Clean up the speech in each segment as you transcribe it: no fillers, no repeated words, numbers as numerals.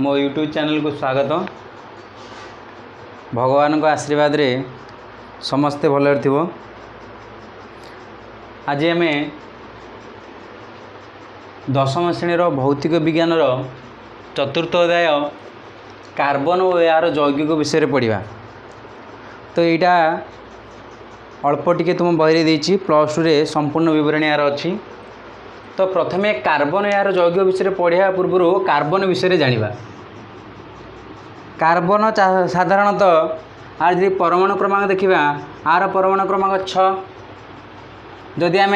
मो YouTube channel को स्वागत। भगवान को आशीर्वाद रे समस्ते भल थो। आज आम दशम श्रेणी भौतिक विज्ञान चतुर्थ अध्याय कार्बन और यार यौगिक विषय पढ़ा। तो यहाँ अल्प टिके तुम बहरे देछि प्लस टू रे संपूर्ण विवरण यार अच्छी। तो प्रथमे कार्बन यार यौगिक विषय पढ़ा पूर्व कार्बन विषय जानिबा। कार्बन साधारणतः आज यदि परमाणु क्रमांक देखा आर परमाणु क्रमांक 6। जदि आम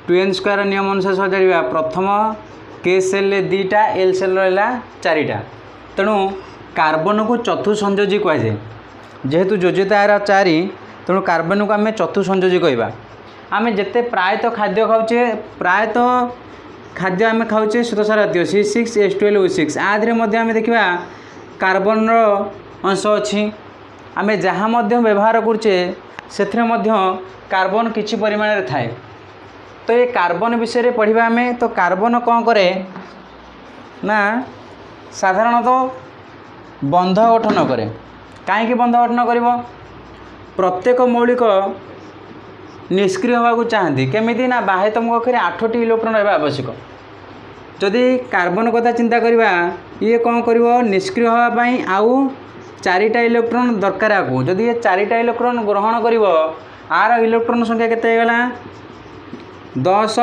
2n स्क्वायर नियम अनुसार सजाड़ा प्रथम के सेल 2टा एल सेल रहा 4टा। तेणु कार्बन को चतुर्थ संयोजी कहुए। जेहेतु योज्यता यार 4 तेणु कार्बन को आम चतुर्थ संयोजी कहवा। आम जिते प्रायतः खाद्य खाऊे प्रायतः खाद्य आम खाऊे श्वेतसार जातीय C6H12O6 आदि आम देखा कार्बन अंश अच्छी। आम जहाँ व्यवहार करुचे से कार्बन किछि परिमाण रे थाए। तो ये कार्बन विषय पढ़ा आम। तो कार्बन कौन करे ना साधारणतः बंध गठन करे। कहीं बंध गठन कर प्रत्येक मौलिक निष्क्रिय होगा चाहती केमी ना बाह्य तुम कक्षे 8टी इलेक्ट्रॉन रहा आवश्यक। जदि कार्बन कथा चिंता करवा ये कौन कर निष्क्रिय होगापाई आउ 4टा इलेक्ट्रॉन दरकार आपको। जदि ये 4टा इलेक्ट्रॉन ग्रहण कर आर इलेक्ट्रॉन संख्या केते गला 10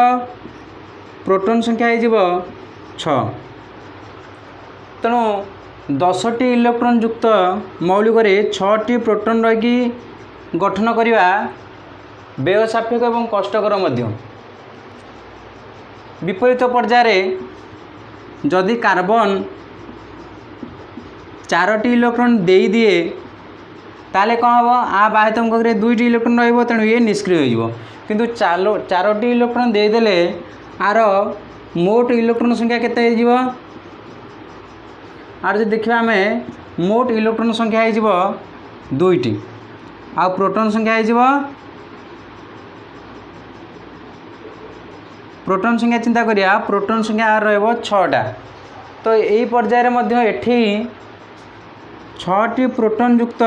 प्रोटॉन संख्या हो 6। तेणु 10टी इलेक्ट्रॉन युक्त मौलिक 6टी प्रोटॉन रही गठन करवा व्यय सापेक्ष और कष्टकर। विपरीत पर्यायर जदि कार्बन 4टी इलेक्ट्रॉन दे दिए ताले कौन हम आ बाह्यतम कक्षे 2टी इलेक्ट्रॉन रही। तेणु ये निष्क्रिय हो। किंतु 4टी इलेक्ट्रॉन देदेले आर मोट इलेक्ट्रॉन संख्या केते हो आर जो देखा आम मोट इलेक्ट्रॉन संख्या हो 2टी आ प्रोटॉन संख्या हो प्रोटॉन संख्या चिंता करिया प्रोटॉन संख्या आर रहिबो 6टा। तो यही पर्यायर मध्य एठी 6टी प्रोटॉन युक्त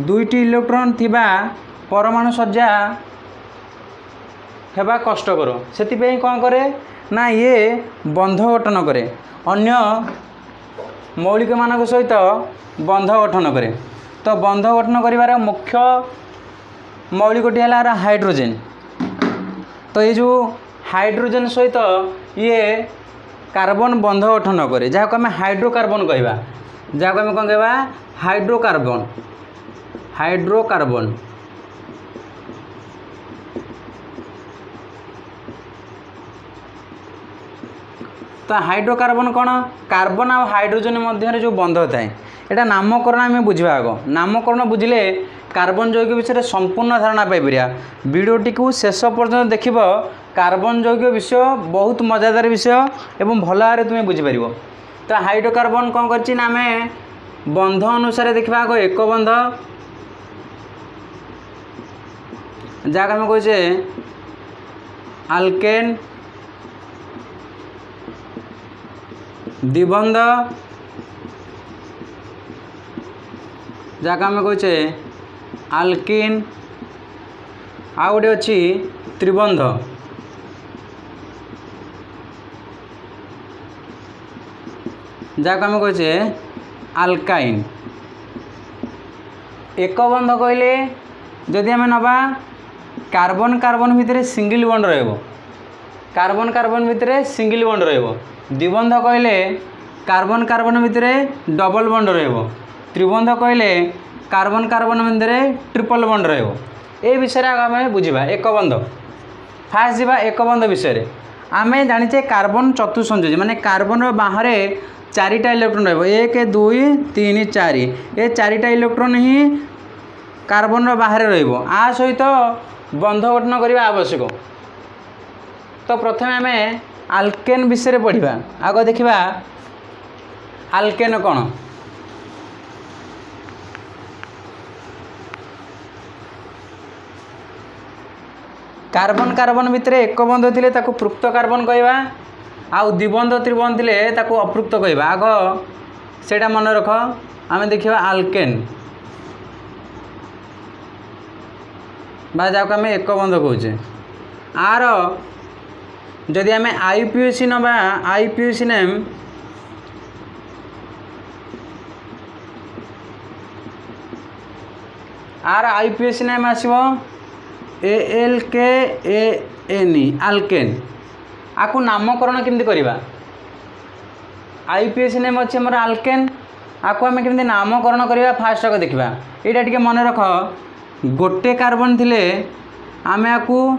2टी इलेक्ट्रॉन थिबा परमाणु सज्जा हेबा कष्टकर। से कौन करे ना ये बंध गठन करे अन्य मौलिक मान सहित बंध गठन करे। तो बंध गठन करिवार मुख्य मौलिकटी है हाइड्रोजेन। तो ये जो हाइड्रोजेन सहित ये कार्बन बंध गठन करे जहाँ आम हाइड्रोकार्बन कहवा। जहाँ आम कौन कहवा हाइड्रोकार्बन। हाइड्रोकार्बन तो हाइड्रोकार्बन कौन कार्बन और हाइड्रोजेन मध्य जो बंध थाए यहाँ नामकरण आम बुझा आग। नामकरण बुझिले कार्बन यौगिक विषय संपूर्ण धारणा पाइपर। वीडियोटी को शेष पर्यंत देख कार्बन यौगिक विषय बहुत मजादार विषय एवं भल भाव तुम्हें बुझीपर। तो हाइड्रोकार्बन कौन कर आम बंध अनुसार देखा आग एक बंध जहाँ आम कहे आल्केन द्विबंध जहाँ आम कहे आल्किन आ गोटे अच्छी त्रिबंध जहाँ आम कहे आल्काइन। एक बंध कहले जदि आम नवा कार्बन कार्बन भितर सिंगल बॉन्ड रहिबो। कार्बन कार्बन भितर सिंगल बॉन्ड रहिबो। द्विबंध कहले कार्बन कार्बन भितर डबल बॉन्ड रहिबो। त्रिबंध कहले कार्बन कार्बन भितर ट्रिपल बॉन्ड रहिबो। ए विषय आम बुझा एक बंध। फास्ट जावा एक बंध विषय आम जाचे कार्बन चतुर्थ संयोजी माने कार्बन बाहर 4टा इलेक्ट्रॉन रहिबो 1 2 3 4। ये 4टा इलेक्ट्रॉन ही कार्बन बाहर रहिबो आ सहित बंध गठन करने आवश्यक। तो प्रथम आम आल्केन विषय पढ़ा। आग देखा आल्केन कौन। कार्बन कार्बन भितर एक बंध थिले ताकू पृक्त कार्बन कहवा आउ द्विबंध त्रिबंध थे ताको अपृक्त कहवा आग से मन रख आम देखा आल्केन जहाँ आम एक बंध कहे आर जदि आम आईपीएसी नवा आईपीएसी नेम आर आईपीएसी नेम आसो ALKANE आल्केन आपको नामकरण केमती करवा आईपीएसी नेम अच्छे मोर आल्केन आपको आम केमती नामकरण करवा फास्ट आगे देखा यहाँ टी मन रख गोटे कार्बन थिले आम आपको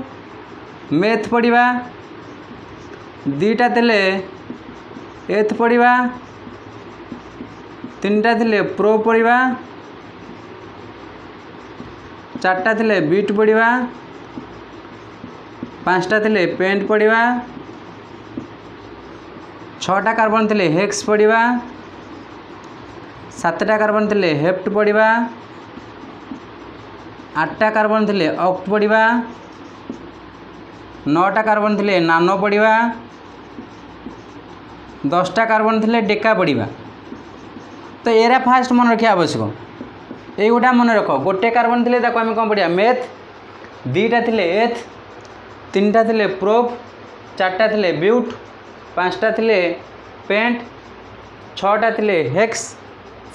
मेथ पढ़ा दीटा थिले एथ पढ़ा तीनटा थिले प्रो पढ़ा चार्टा थिले बीट पढ़ा पांचटा थिले पेंट पढ़ा छटा कार्बन थिले हेक्स पढ़ा सातटा कार्बन थिले हेप्ट पढ़ा आठटा कार्बन थिले ऑक्ट पढ़ा नौटा कार्बन थिले नानो पढ़ा 10टा कार्बन थिले डेका पढ़ा तो एरा फास्ट मन रखा आवश्यक एगुटा मन रख गोटे कार्बन थिले ताको आम कौन पढ़ा मेथ दीटा थिले एथ तीनटा थिले प्रोप चार्टा थिले ब्यूट पांचटा थिले पेंट छटा थिले हेक्स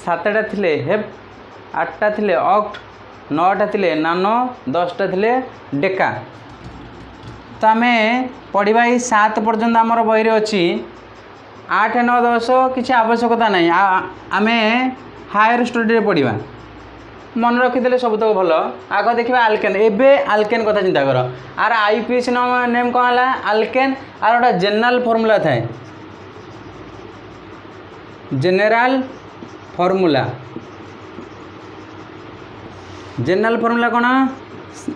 सातटा थिले हेप्ट आठटा थिले ऑक्ट नौटा थिले नानो 10टा थिले डेका तो आम पढ़ा ही 7 पर्यंत आमर बही अच्छी 8 9 10 किसी आवश्यकता नहीं आम हायर स्टडी पढ़ा मन रखीदे सब तक भल आग देखा आल्केन एवं आल्केन कथा चिंता कर आर आईपीएसी नेम कौन है आल्केन आर गोटे जेनेराल फर्मूला थाए जेनेराल फर्मूला जेनेराल फर्मूला कौन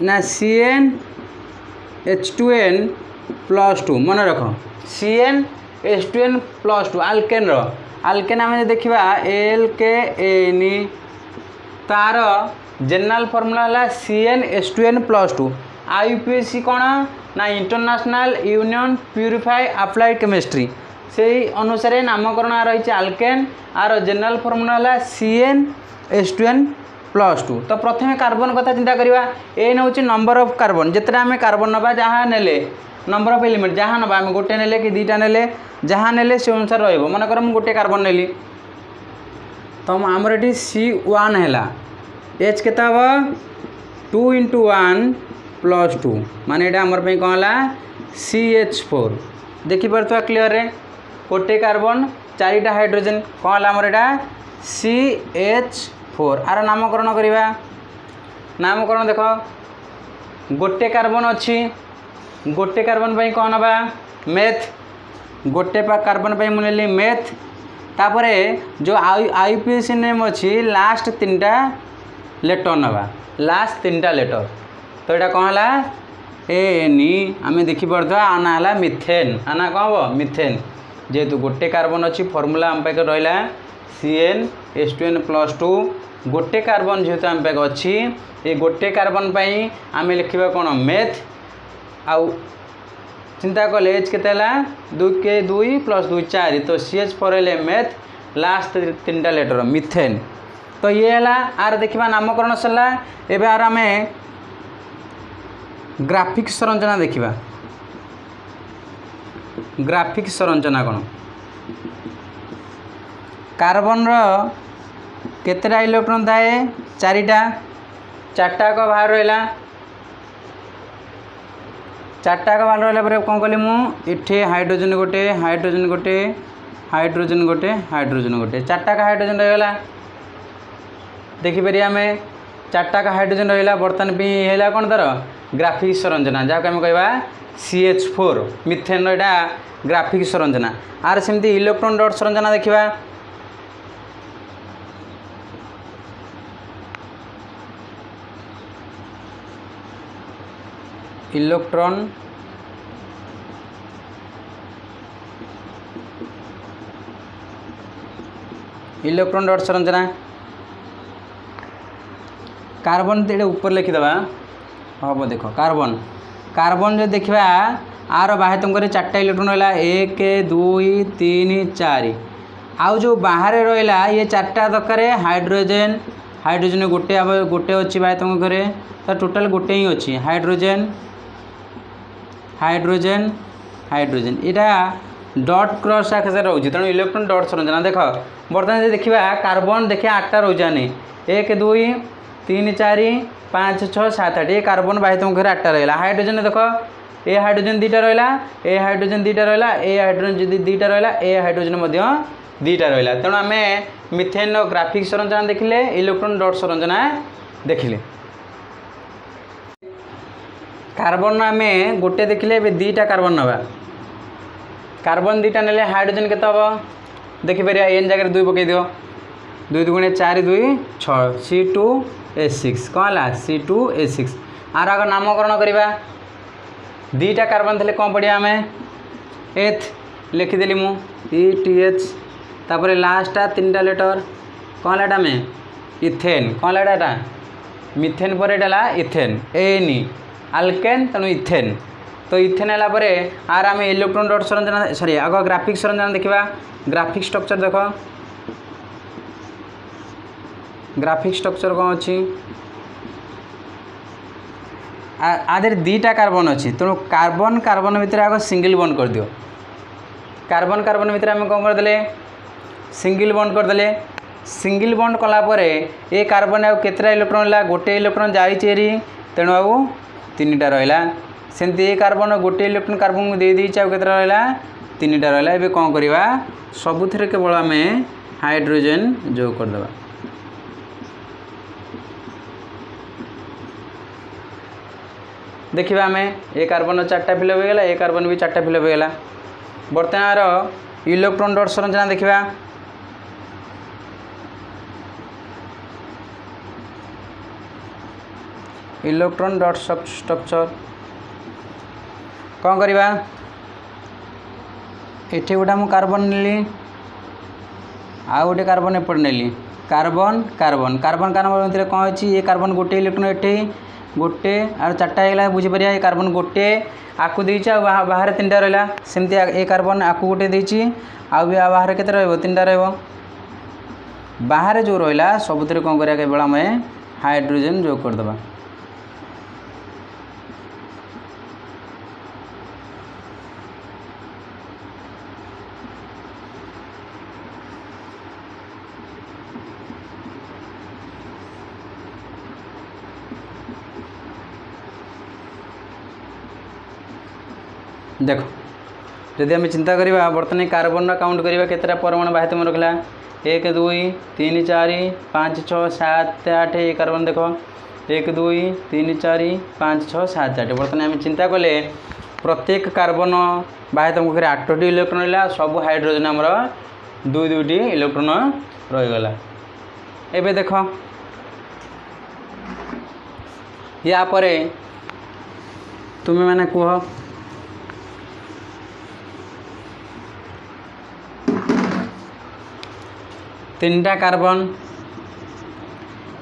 ना CnH2n+2 मन रख CnH2n+2 आल्केन आल्केन आम देखा ALKANE तार जेनेराल फर्मूला है CnH2n+2 आईपीएसी कौन ना international union purify applied chemistry से अनुसार नामकरण रही आल्केन आर जेनेराल फर्मूला है CnH2n+2 तो प्रथम कार्बन कथा चिंता करवा एन हूँ नंबर ऑफ कार्बन जिते आम कार्बन नवा जहाँ ने नंबर ऑफ एलिमेंट जहाँ नवा आम गोटे ने कि दुईटा ने जहाँ ने से अनुसार रनकर मुझे गोटे कार्बन नेली तो आमर ये C1 है H के 2 × 1 + 2 माने ये आमर कौन है CH4 देखिपे क्लीयर रे गोटे कार्बन 4टा हाइड्रोजन कौन है आमर यहाँ CH4 आर नामकरण करवा नामकरण देख गोटे कार्बन अच्छी गोटे कार्बन पर कौन हवा मेथ गोटे कार्बन पर मुझे मेथ तापरे जो आईपीएसी नेम अच्छी लास्ट 3टा लेटर नवा लास्ट 3टा लेटर तो यहाँ कौन है एनी आम देखिपे आना है मिथेन आना कौन हम मिथेन जेहेतु गोटे कार्बन अच्छी फर्मूला आम पाखे रहा CnH2n+2 गोटे कार्बन जेहेतु आम पाखे अच्छी ये गोटे कार्बन पर आम लिखा कौन मेथ आउ चिंता कले एच के 2 के 2 + 2 4 तो CH4 है मेथ लास्ट 3टा लेटर मिथेन तो ये है आर देखा नामकरण सरला एवं आर आम ग्राफिक संरचना देखा ग्राफिक संरचना कौन कार्बन केतेटा इलेक्ट्रॉन थाए 4टा 4टा का बाहर रहा 4टा का बाहर रहा कौन कली मुझे हाइड्रोजन गोटे हाइड्रोजन गोटे हाइड्रोजन गोटे हाइड्रोजन गोटे 4टा का हाइड्रोजन रहीगला देखिपर आम 4टा का हाइड्रोजन रहा बर्तमान भी है कौन तार ग्राफिक संरचना जहाँ आम कहवा CH4 मिथेन रहा ग्राफिक संरचना आर सेमती इलेक्ट्रॉन डॉट संरचना देखा इलेक्ट्रॉन इलेक्ट्रॉन डॉट संरचना कार्बन ये ऊपर लिखिदे हम देख कार्बन कार्बन जो देखा आर बाह्य तुमको 4टा इलेक्ट्रॉन रहा 1 2 3 4 आउ जो बाहर रहा ये 4टा दरकार हाइड्रोजेन हाइड्रोजेन गोटे गोटे अच्छी बाह्य तुम घरे तो टोटाल गोटे ही अच्छी हाइड्रोजेन हाइड्रोजेन हाइड्रोजेन यहाँ डट क्रॉस आकाश रोचे तेणु इलेक्ट्रॉन डट संरचना देख बर्तमान देखा कार्बन देखिए 8टा रोजानी 1 2 3 4 5 6 7 8 ये कार्बन बाह्य तुम घर 8टा रहा हाइड्रोजेन देख ए हाइड्रोजेन 2टा रहा ए हाइड्रोजेन 2टा रहा ए हाइड्रोजेन 2टा रहा ए हाइड्रोजेन 2टा रहा तेणु आम मिथेन ग्राफिक संरचना देखिले इलेक्ट्रॉन डट संरचना देखिले कार्बन आम गोटे देखिले 2टा कार्बन नवा कार्बन 2टा नेले हाइड्रोजेन केते हम देखिपर एन जगह 2 पकई दियो 2 2 4 2 6 C2H6 कौन है C2H6 आर आग नामकरण करवा 2टा कार्बन थे कौन पढ़िया आम एथ लिखिदेली मु ETH तापर लास्टा 3टा लेटर कौन है आम इथेन कौन है एटा मिथेन पर एटा इथेन एन आल्केन तेणु इथेन तो इथेन है आर आम इलेक्ट्रॉन डट संरचना सॉरी आग ग्राफिक संरचना देखा ग्राफिक स्ट्रक्चर देख ग्राफिक स्ट्रक्चर कौन अच्छी आधे 2टा कार्बन अच्छी तेणु कार्बन कार्बन भितर आग सिंगल बॉन्ड कर दियो कार्बन कार्बन भितर आम कौन करदे सिंगल बॉन्ड करदे सिंगल बॉन्ड कलापर ये कार्बन आउ केतटा इलेक्ट्रॉन रहा गोटे इलेक्ट्रॉन जारी तेणु आउ 3टा रहा सेमती ये कार्बन गोटे इलेक्ट्रॉन कार्बन को दे देछि आउ केतटा रहा 3टा रहा एबे कौन करवा सबुथिरे केवल आम हाइड्रोजेन जोग करदे देखा आम ए कार्बन 4टा फिलअप हो गला ए कार्बन भी 4टा फिलअप हो गला बर्तमान इलेक्ट्रॉन डट संरचना देखा इलेक्ट्रॉन डट स्ट्रक्चर कौन करवा एठी गोटा मु कार्बन नेली आ गोटे कार्बन एपट नेली कार्बन कार्बन कार्बन कार्बन भितर कौन अच्छी ये कार्बन गोटे इलेक्ट्रॉन एठी गोटे आर 4टा होगा बुझीपर ये कार्बन गोटे आकु देछि बाहर 3टा रहा सेमती ए कार्बन आकु गोटे देछि आ बाहर केते रहबो 3टा रहबो बाहर जो रहा सबुतिर कौन करिया केवल आम हाइड्रोजेन जोग करदबा देख जदि आम चिंता करवा बर्तमान कार्बन काउंट करवा केतटा परमाणु बाह्य तुम रखला 1 2 3 4 5 6 7 8 ये कार्बन देख 1 2 3 4 5 6 7 8 बर्तमान आम चिंता कले प्रत्येक कार्बन बाह्य तुम घर 8टी इलेक्ट्रॉन रहा सब हाइड्रोजेन आमर 2टी इलेक्ट्रॉन रहीगला एबे देख या परे तुम्हें मैंने कह 3टा कार्बन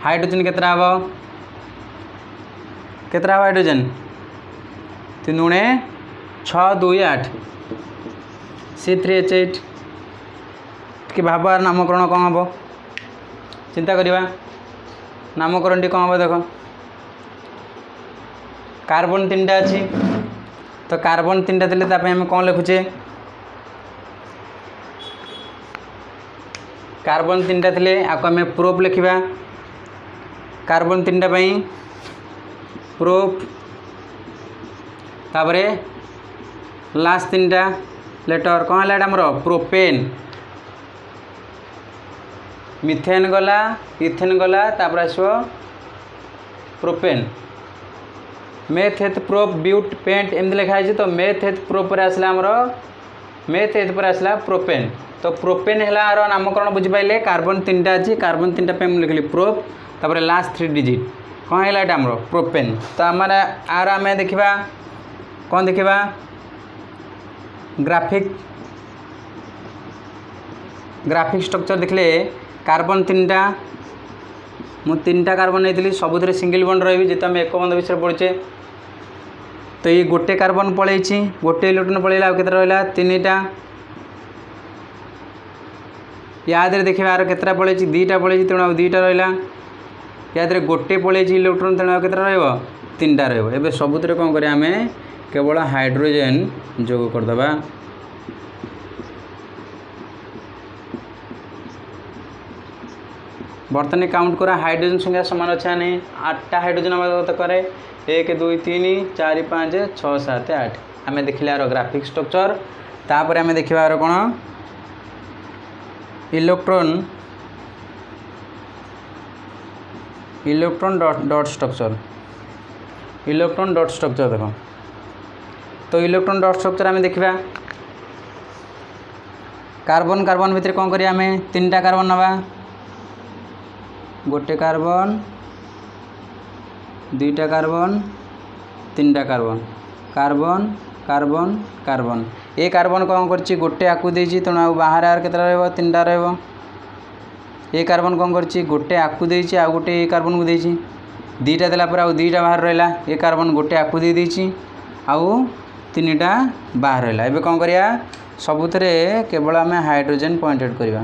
हाइड्रोजेन केतरा हम केतरा हाइड्रोजेन 3 गुणे 6 2 8 C3H8 कि भाबार नामकरण कौन हम चिंता करवा नामकरण टी कौन हम देख कार्बन 3टा अच्छी तो कार्बन 3टा थे आम कौन लिखुचे कार्बन 3टा थे आपको आम प्रोप लिखा कार्बन 3टा प्रोप तापरे लास्ट 3टा लेटर कौन है आमर प्रोपेन मिथेन गला इथेन गला तापर आसो propane meth eth prop but pent एमती लिखाई तो मेथ हेथ प्रोप पर आसला आमर मेथ हेथ पर आसला प्रोपेन तो प्रोपेन है आर नामकरण बुझीपारे कार्बन 3टा अच्छी कार्बन 3टा मुझे लिखली प्रोप तापर लास्ट 3 डिजिट कौन है ये आमर प्रोपेन तो आम आर आम देखा कौन देखा ग्राफिक ग्राफिक स्ट्रक्चर देखले कार्बन 3टा मु 3टा कार्बन नहीं सबुथ सिंगल बॉन्ड रही जेत आम एक बंध विषय पढ़े तो ये गोटे कार्बन पलैी गोटे इलेक्ट्रॉन पलैला के रहा 3टा याद देखिए आर केतटा पलैी 2टा पलैी तेणु 2टा रहा याद गोटे पलैी इलेक्ट्रॉन तेणु के 3टा रहा सबुत कौन करें आम केवल हाइड्रोजेन जोग करदे बर्तमान काउंट करा हाइड्रोजन संख्या सामान अच्छा नहीं 8टा हाइड्रोजन आम करे 1 2 3 4 5 6 7 8 आम देखिले यार ग्राफिक स्ट्रक्चर तापर आम देखा यार कौन इलेक्ट्रॉन डॉट स्ट्रक्चर देख तो इलेक्ट्रॉन डॉट स्ट्रक्चर आम देखा कार्बन कार्बन भितर कौन करिया आम 3टा कार्बन नवा गोटे कार्बन 2टा कार्बन 3टा कार्बन कार्बन कार्बन कार्बन ए कार्बन कौन कर गोटे आकु देछि तेणु आ बाहर आर केतटा रहबो 3टा रहबो ए कार्बन कौन कर गोटे आकु देछि आ गोटे ए कार्बन को देछि 2टा देला पर आ 2टा बाहर रहला ए कार्बन गोटे आकु दे देछि आउ 3टा बाहर रहला एबे कौन करिया सबुथरे केवल आम हाइड्रोजन पॉइंटेड करिवा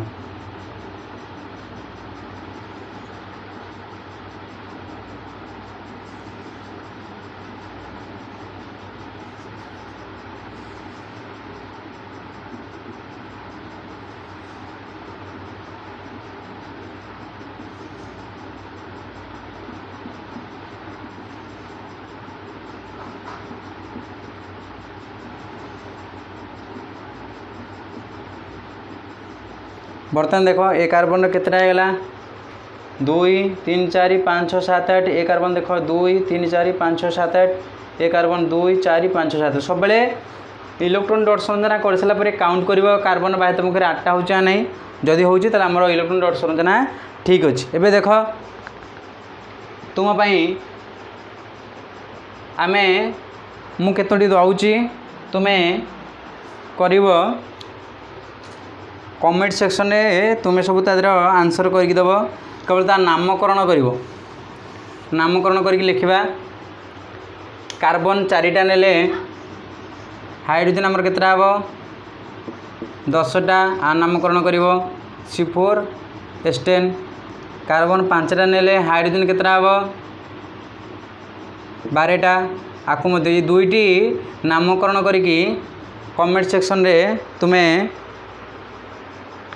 बर्तमान देख ए कार्बन केतटा होगा 2 3 4 5 6 7 8 ए कार्बन देख 2 3 4 5 6 7 8 ए कार्बन 2 4 5 7 सब बेले इलेक्ट्रॉन डॉट संरचना कर सारापर काउंट कर कार्बन बाह्य मुखर 8टा हो ना जदि हो आम इलेक्ट्रॉन डॉट संरचना ठीक अच्छे एवं देख तुम आम मुझे दूची तुम्हें कर कमेंट सेक्शन में तुम्हें सब तादर आंसर करके देव केवल तार नामकरण कर नामकरण करके लिखा कार्बन 4टा नेले हाइड्रोजन आमर केतटा हम 10टा आ नामकरण कर C4 H10 कार्बन 5टा नेले हाइड्रोजन केतटा हम 12टा आकु मध्य 2टी नामकरण करके कमेंट सेक्शन रे तुम्हें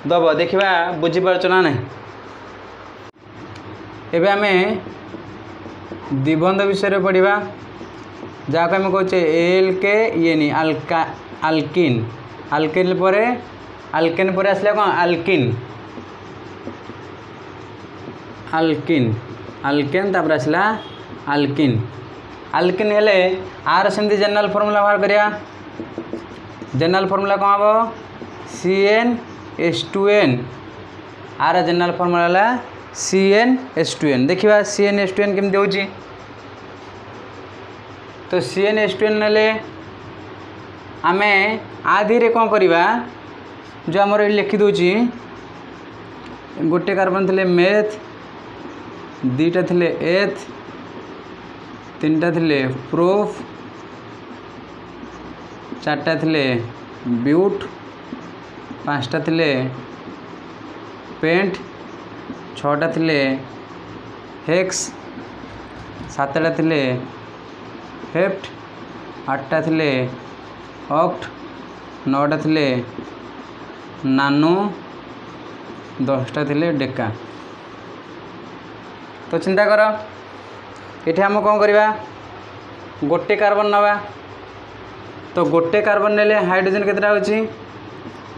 दब देखा बुझीपार ना नहीं एबे आमे द्विबंध विषय पढ़ा जहाँ आम कहे एल के ये नहीं आल्किन आल्किन पर आल्केन पर आसला कौन आल्किन आल्किन आल्केन तापर आसला आल्किन आल्किन हेले आर सेमती जनरल फॉर्मूला बाहर करिया जनरल फॉर्मूला कौन हम CnH2n आर जनरल फॉर्मूला है CnH2n देखिए CnH2n केमती होची तो CnH2n नेले आमे आधि रे कौन करिबा जो हमर लिखि दोची गोटे कार्बन थिले मेथ 2टा थिले एथ 3टा थिले प्रोफ 4टा थिले ब्यूट 5टा थिले पेंट 6टा थिले हेक्स 7टा थिले हेप्ट 8टा थिले ऑक्ट 9टा थिले नानो 10टा थिले डेका तो चिंता कर ये आम कौन करवा गोटे कार्बन नवा तो गोटे कार्बन नेले हाइड्रोजन केतटा होची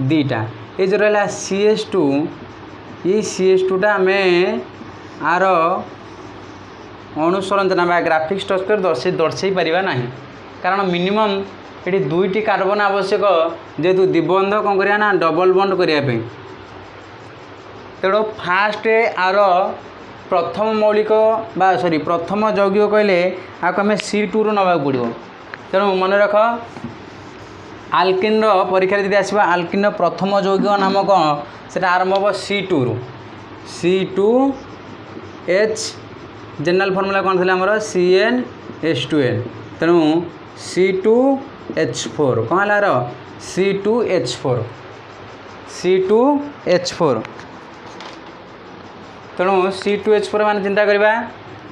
2टा ये जो रहा CH2 ये CH2टा आम आर अणुसंरचना बा ग्राफिक स्ट्रक्चर दर्शई पारिबा नहीं कारण मिनिमम ये 2टी कार्बन आवश्यक जेहेतु द्विबंध कौन करिया ना डबल बॉन्ड करने तेणु फास्ट आर प्रथम मौलिक बा सॉरी प्रथम यौगिक कहले आपको आम C2 रू नवा पड़ो तेणु मन रख आल्किन परीक्षा यदि आसवा आल्किन प्रथम यौगिक नाम कौन से आरंभ हम C2 रू C2H जनरल फॉर्मूला कौन थी आमर CnH2n तेणु C2H4 कौन है C2H4 C2H4 तेणु C2H4 मान चिंता करवा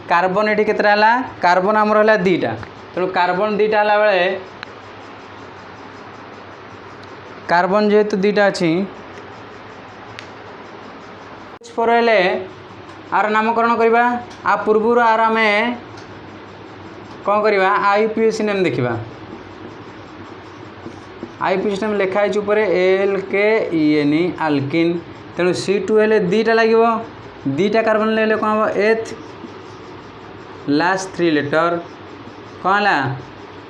कार्बन ये केतटा है कार्बन आमर है दीटा तेणु कार्बन दीटा है बेले कार्बन जेहेतु दीटा अच्छी H4 हेले आर नामकरण करवा आ पूर्वर आर आम कौन करवा IUPAC नेम देखा IUPAC नेम लिखाई ऊपर ALKENE आल्किन तेणु C2 हेले दीटा लगे दीटा कार्बन ले कौन हम एथ लास्ट 3 लेटर कौन है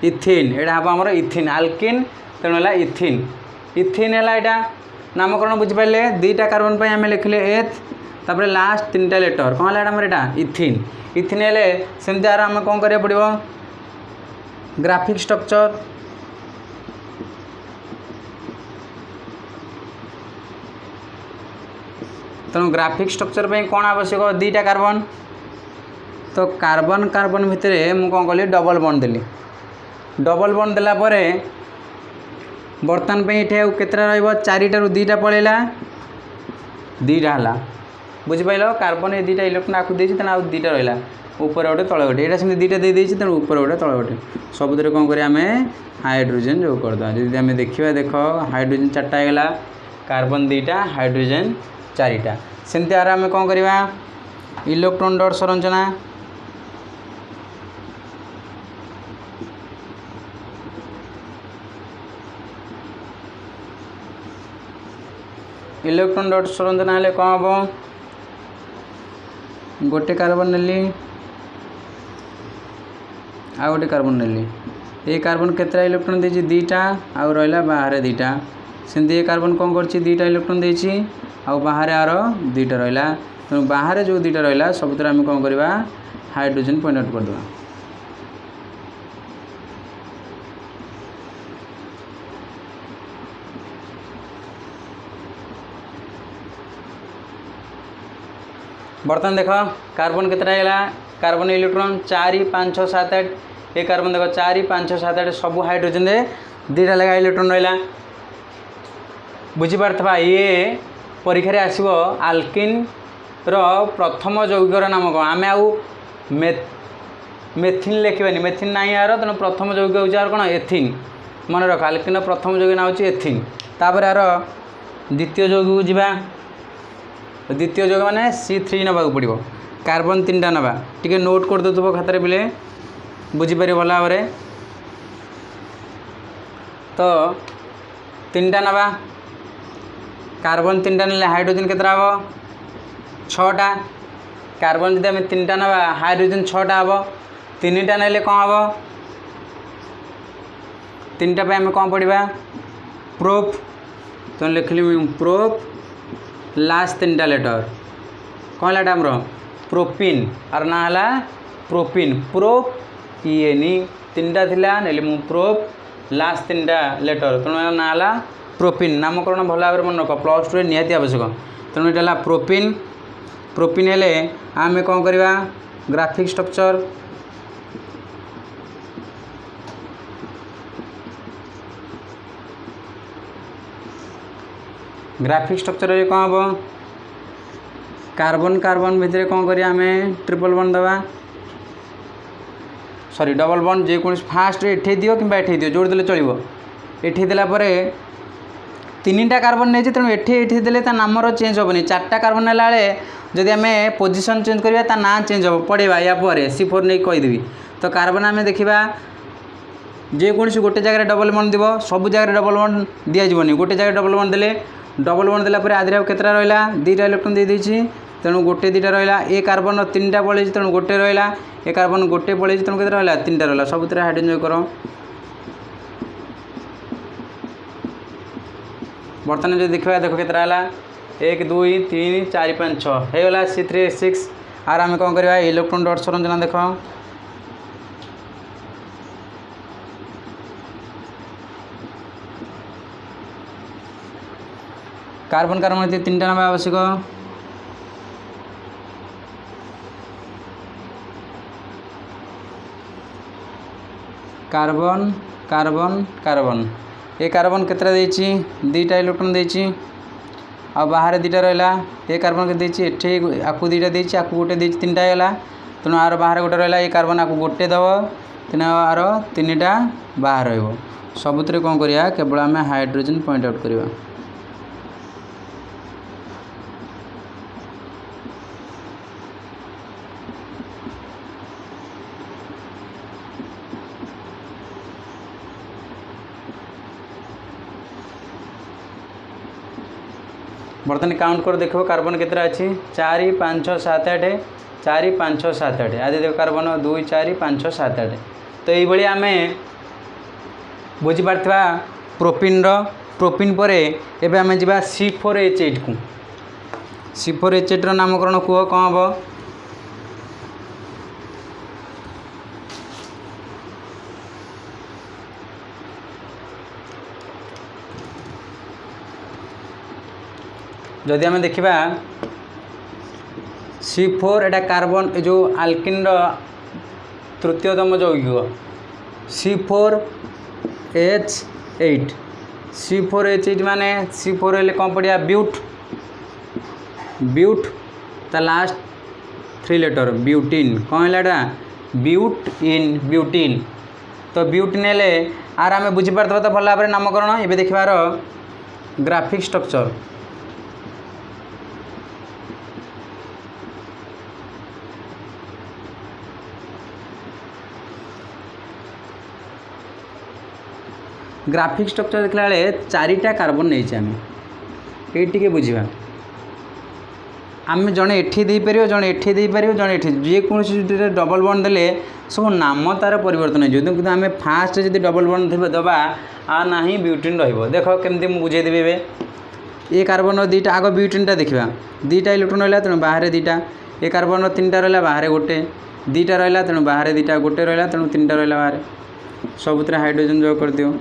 इथिन एटा हम आमर इथिन आल्किन तेणु है इथिन इथिन है यहाँ नामकरण बुझिपारे दीटा कार्बन पर आम लिखले एथ तापर लास्ट 3टा लेटर कौन है आमर यहाँ इथिन इथिन हेले सेमती आर आम कौन करा पड़ो ग्राफिक स्ट्रक्चर तेणु ग्राफिक स्ट्रक्चर पे कौन आवश्यक दीटा कार्बन तो कार्बन कार्बन भितर मुझे कौन कली डबल बॉन्ड देली डबल बॉन्ड देला परे बर्तमान पे ये केतटा रु 2टा पलैला 2टा है बुझिपाल कार्बन ये 2टा इलेक्ट्रॉन आपको देती तेना आउ 2टा रहा ऊपर गोटे तले गोटे यहाँ सेमती 2टा देती तेणु ऊपर गोटे तले गोटे सबुद कौन कर हाइड्रोजेन जो करदे जदि आम देखा देख हाइड्रोजेन 4टा होगा कार्बन 2टा हाइड्रोजेन 4टा सेमती आर आम कौन करवा इलेक्ट्रॉन डॉट संरचना इलेक्ट्रॉन डॉट संरचना हेले कौन हम गोटे कार्बन नेली आ गोटे कार्बन नेली ये कार्बन केतटा इलेक्ट्रॉन देछि 2टा आउ रहा बाहर 2टा सेमती ये कार्बन कौन कर 2टा इलेक्ट्रॉन देछि आउ बाहर आर 2टा रहा तेणु बाहर जो 2टा रहा सबुत आम कौन करवा हाइड्रोजेन पॉइंट आउट करदे बर्तमान देख कार्बन केतटा है कार्बन इलेक्ट्रॉन 4 5 6 7 8 ये कार्बन देख 4 5 6 7 8 सब हाइड्रोजेन 2टा लगा इलेक्ट्रॉन रहा बुझीपार ये परीक्षा आसो आल्किन प्रथम यौगिकर नाम कौन आम आउ मेथिन लिखा मेथिन ना यार तेणु प्रथम यौगिक हूँ यार कौन एथिन मन रख आल्किन प्रथम यौगिक ना हूँ एथिन तापर यार द्वितीय यौगिक जावा द्वितीय यौगिक माने C3 नवा पड़ो कार्बन 3टा नवा टी नोट कर दो खातर पिले बुझीपार भल भाव तो 3टा नवा कार्बन 3टा ने हाइड्रोजेन केतटा हम 6टा कार्बन जब आम 3टा नवा हाइड्रोजेन 6टा हम 3टा ने कौन हम 3टा पे आम कौन पढ़ा प्रोप तो लिखली प्रोप लास्ट 3टा लेटर कौन है आमर प्रोपिन आर ना है प्रोपिन प्रोप इएनी 3टा थिला नेली मु प्रोप लास्ट 3टा लेटर तेणु ना है प्रोपिन नामकरण भल भाव मन रख +2 रे निहाती आवश्यक तेणु ये प्रोपिन प्रोपिन हेले आम कौन करवा ग्राफिक स्ट्रक्चर ग्राफिक स्ट्रक्चर रे कौन हम कार्बन कार्बन भितर कौन करिया आम ट्रिपल बॉन्ड दवा सॉरी डबल बॉन्ड जेको फास्ट एठे दियो कि एठे दियो जोड़ देले चलिबो एठे देला परे 3टा कार्बन नहीं तेणु एठे देले ता नामर चेंज होबनी 4टा कार्बन नेला बेले जदि आम पोजिशन चेंज करिया ता ना चेंज हो पड़ेगा या पर C4 नहीं कहीदेवी तो कार्बन आम देखा जेकोसी गोटे जगह डबल बॉन्ड दिव सब जगह डबल बॉन्ड दिज्वनी गोटे जगह डबल बॉन्ड देले डबल बॉन्ड देला आदि केतटा रहा 2टा इलेक्ट्रॉन दे देछि तेणु गोटे 2टा रहा ए कार्बन 3टा पड़े तेणु गोटे रहा ए कार्बन गोटे पड़े तेणु केतटा रहा 3टा रहा सबुत हाइड्रोजन कर बर्तमान जो देखा देख केतटा है 1 2 3 4 5 6 होगा C3H6 आर आम कौन करवा इलेक्ट्रॉन डॉट संरचना देख कार्बन कार्बन 3टा नवा आवश्यक कार्बन कार्बन कार्बन ये कार्बन केतरा देछि 2टा इलेक्ट्रॉन देछि आ बाहर 2टा रहला ये कार्बन के देछि एठी आकु 2टा देछि आकु गोटे देछि 3टा हैला तेणु आर बाहर गोटे रहला ये कार्बन आकु गोटे दब तेणु आर 3टा बाहर रहइबो सबुतरे कोन करिया केवल आम हाइड्रोजन पॉइंट आउट करिया बर्तमान काउंट कर देखो कार्बन केतरा अच्छी 4 5 6 7 8 4 5 6 7 8 आदि देखो कार्बन 2 4 5 6 7 8 तो ये आम बुझीपार प्रोपिन पर एवं आम जा C4H8 को C4H8 नामकरण कह कौन हम जदि आम देखा C4 एटा कार्बन जो आल्किन तृतीयतम यौगिक C4H8 माने C4 हेल्ले कौन पड़ा ब्यूट ता लास्ट 3 लेटर ब्यूटीन कौन है ब्यूटीन तो ब्यूटीन हेल्ले आर आम बुझीपार तो भल भाव नामकरण ये देखार ग्राफिक स्ट्रक्चर ग्राफिक स्ट्रक्चर देखला बेले 4टा कार्बन नहीं आम ये बुझा आम जड़े एठी दे पार जड़े एठी दे पार जड़े एठी जेकोसी डबल बॉन्ड देले सब नाम तार परिवर्तन हो किंतु आम फास्ट जब डबल बॉन्ड दबा आ ना ब्यूटीन रख केमती मुझे बुझेदेवी ए ये कार्बन 2टा आग ब्यूटीनटा देखा 2टा इलेक्ट्रॉन रहा तेणु बाहर 2टा ये कार्बन 3टा रहा बाहर गोटे 2टा रहा तेणु बाहर 2टा गोटे रहा तेणु 3टा रहा बाहर सबुतरे हाइड्रोजन जोग कर दियो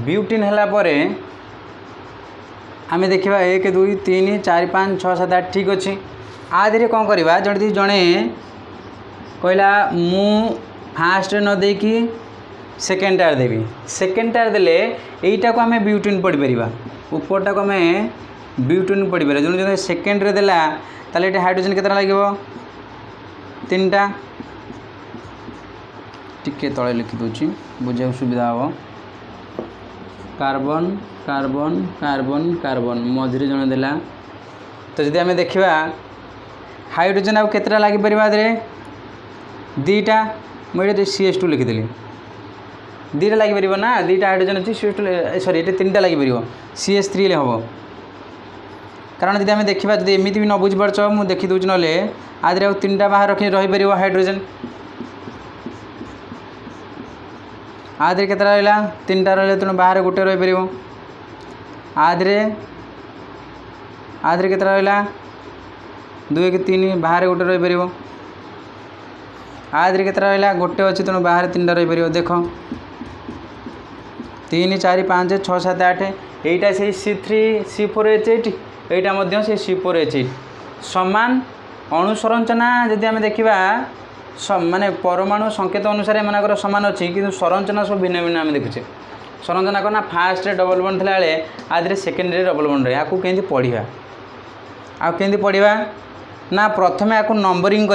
ब्यूटीन है आम देखा 1 2 3 4 5 6 7 8 ठीक अच्छे आधे कौन करवा जड़े जड़े कहला मु फास्ट न देकी सेकेंड टायर देवी सेकेंड टायर देले यहीटा को आम ब्यूटीन पढ़ी पार उपरटा को आम ब्यूटीन पढ़ी पार जो सेकेंड रे देला ताले ये हाइड्रोजन केतना लगे 3टा टिके तले लिखि दूची बुझा सुविधा हम कार्बन कार्बन कार्बन कार्बन मझे जड़े देला तो जब आम देखा हाइड्रोजन आउ केतटा लगी पार 2टा मुझे CH2 लिखिदेली 2टा लगी पार ना 2टा हाइड्रोजन अच्छी CH2 सॉरी ये 3टा लगी पार CH3 हम कारण जब आम देखा जब एमती भी न बुझीपार मुझे देखी दूसरी ना आधे आउ 3टा बाहर रखी रहीपर हाइड्रोजन आधे केतटा रहा 3टा रहा तेणु बाहर गोटे रहीपर आधे केतटा रहा 2 1 3 बाहर गोटे रहीपर आधे केतटा रहा गोटे अच्छी तेणु बाहर 3टा रहीपर देख 3 4 5 6 7 8 यहीटा से C4H8 यहीटा से C4H8 समान अणुसंरचना जदि आम देखा माने परमाणु संकेत अनुसार एमानकर समान अच्छी कि संरचना सब भिन्न भिन्न आम देखुचे संरचना कौन ना फास्ट डबल बॉन्ड थिला बेले आधे सेकेंड डबल बॉन्ड रहे आपको केमती पढ़ा आमती पढ़ा ना प्रथम आपको नंबरिंग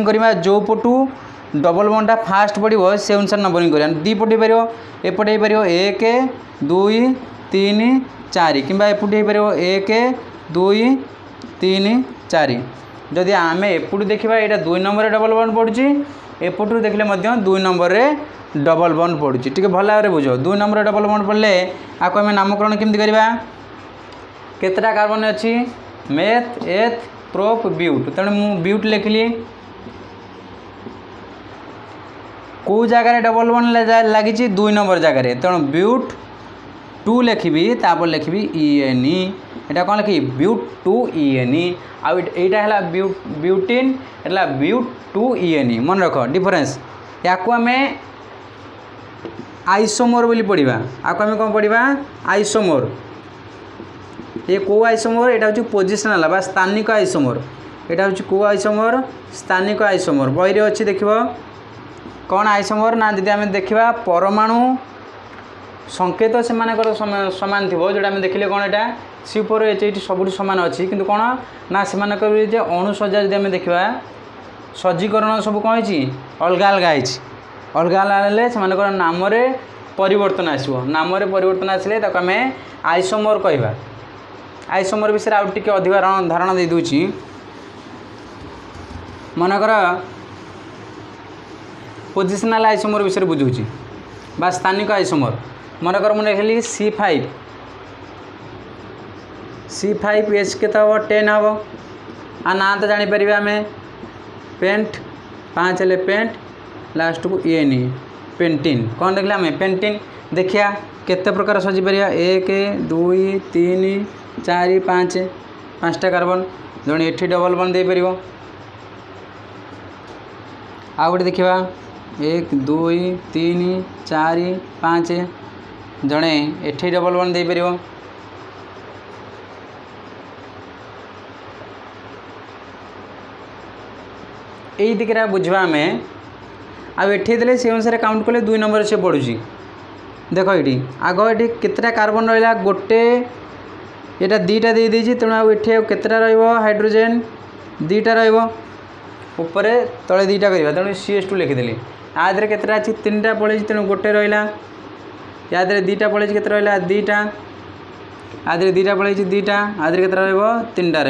करवा जो पटू डबल बॉन्डटा फास्ट पड़ो से अनुसार नंबरिंग करवा दी पटे पार एपटे हो पार 1 2 3 4 कि एपटे हो पार 1 2 3 4 जदि आम एपटू देखा यहाँ 2 नंबर डबल बॉन्ड पड़ुची एपटू देखले 2 नंबर डबल बॉन्ड पड़ुची टी भल भाव बुझ 2 नंबर डबल बॉन्ड पड़े आपको आम नामकरण केमती करवा केतटा कार्बन अच्छी मेथ एथ प्रोप ब्यूट तेणु मु ब्यूट लिखली कौ जगार डबल बॉन्ड लगी 2 नंबर जगार तेणु ब्यूट 2 लिखी तापर लिखी ENE एटा कौन लिखी ब्यूट 2 ENE आईटा है ब्यूटीन एटा ब्यूट 2 ENE मन रख डिफरेंस या आम आइसोमोर बोली पढ़ा आपको आम कौन पढ़ा आइसोमोर ये कौ आइसोमर एटा हूँ पोजिशनाल बा स्थानिक आइसोमर एटा हूँ कौ आइसोमर स्थानिक आइसोमर बही अच्छी देख कौन आइसोमर ना जदि आम देखा परमाणु संकेत से सामान थी जोटा आम देखिले कौन एटा C4H ये सब सामान अच्छी किंतु कौन ना से अणुसज्जा जब आम देखा सज्जीकरण सब कौन अलग अलग अलग अलग से नाम परिवर्तन आसो नाम परिवर्तन आसिले आम आइसोमर कहवा आइसोमर विषय आउ टे अधिक धारणा दे दूची मनकर पोजिशनाल आइसोमर विषय बुझुची बा स्थानिक आइसोमर मनकर मुझे लिखली C5H के 10 हम आ ना तो जापर आम पेंट 5 हेल्ले पेंट लास्ट को ENE पेंटिन कौन देखले आम पेंटिन देखिया केते प्रकार सजी पारिया 1 2 3 4 5 5टा कार्बन जड़े एठी डबल बॉन्ड दे परिबो आ गोटे देखिबा 1 2 3 4 5 जड़े एठी डबल बॉन्ड दे परिबो यही दिखरा बुझवा आम आठी देले से अनुसार काउंट कले 2 नंबर से पड़ुची देख ये आग ये केतटा कार्बन रहा गोटे यहाँ 2टा दे देजी तेणु आठी केतटा हाइड्रोजेन 2टा रे तले 2टा करवा तेणु CH2 लिखिदेली आधे केतटा अच्छी 3टा पड़े तेणु गोटे रहा या 2टा पड़े के 2टा आधे 2टा पड़े 2टा आधे के 3टा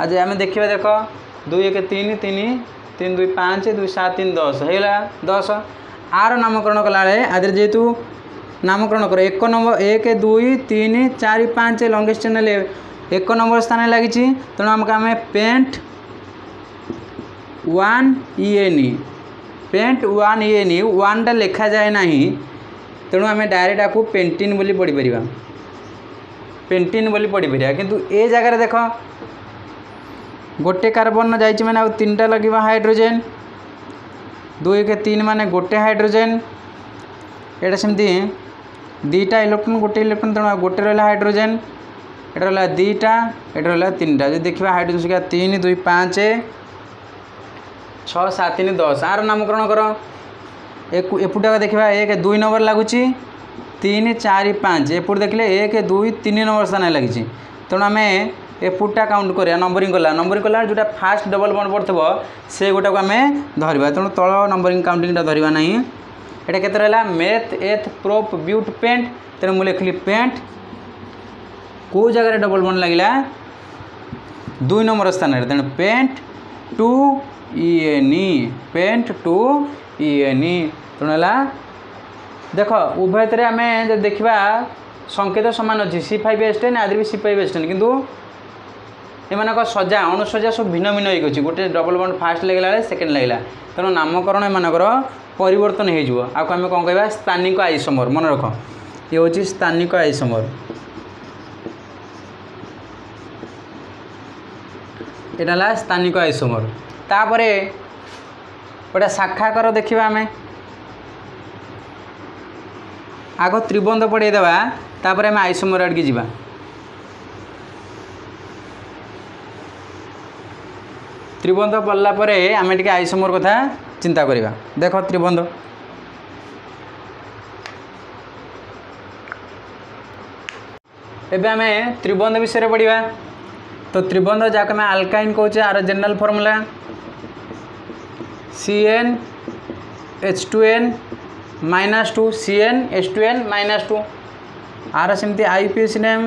आज आम देखा देख 2 1 3 3 3 2 5 2 7 3 10 होगा 10 आर नामकरण कला आधे जेहेतु नामकरण कर 1 नंबर 1 2 3 4 5 लंगेस्ट चैनल 1 नंबर स्थान लगी तेणु आमको आम पेंट 1 ENE पेंट 1 ENE 1टा लिखा जाए ना तेणु आम डायरेक्ट आपको पेंटिन बोली पढ़ी पार पेंटिन बोली पढ़ी पार किंतु ए जगह देख गोटे कार्बन जाइए मैंने आउ 3टा लगे हाइड्रोजेन 2 1 3 माने गोटे हाइड्रोजेन एटा सेमती 2टा इलेक्ट्रॉन गोटे इलेक्ट्रॉन तेणु गोटे रहा हाइड्रोजेन एटा रहा 2टा एटा रहा 3टा जो देखा हाइड्रोजेन संख्या 3 2 5 6 7 3 10 आर नामकरण कर एपुटा देखा 1 2 नंबर लगुच 3 4 5 एपट देखले 1 2 3 नंबर स्थान लगी तेणु आम एपुटा काउंट करा नंबरिंग कला जोटा फास्ट डबल बॉन्ड पड़ो से गोटा को आम धरवा तेणु तल नंबरिंग काउंटिंगटा धरवा ना एटा केते रहा meth eth prop but paint तेणु मुझे लिखली पेंट कौ जगह डबल बॉन्ड लगिला 2 नंबर स्थान तेणु पेंट 2 ENE पेंट 2 ENE तेणु देख उभय आम देखा संकेत सामान अच्छी C5H10 आदि भी C5H10 किंतु एमान सजा अणुसज्जा सब भिन्न भिन्न होगी गोटे डबल बॉन्ड फास्ट लगे सेकेंड लगे तेणु नामकरण एमानकर परिवर्तन हो आम कौन कह स्थानिक आइसोमर मन रख ये हूँ स्थानिक आइसोमर यहाँ स्थानिक आइसोमर तापरे गोटे शाखाकर देखा आम आग त्रिबंध पढ़ेदेवा तापर आम आइसोमर आड़ की जावा त्रिबंध पढ़ला आम टे आइसोमर कथा चिंता करवा देख त्रिबंध एबे आम त्रिबंध विषय पढ़ा तो त्रिबंध जहाँ आम आल्काइन कहे आर जनरल फॉर्मूला CnH2n -2 CnH2n -2 आर सेमती IUPAC नेम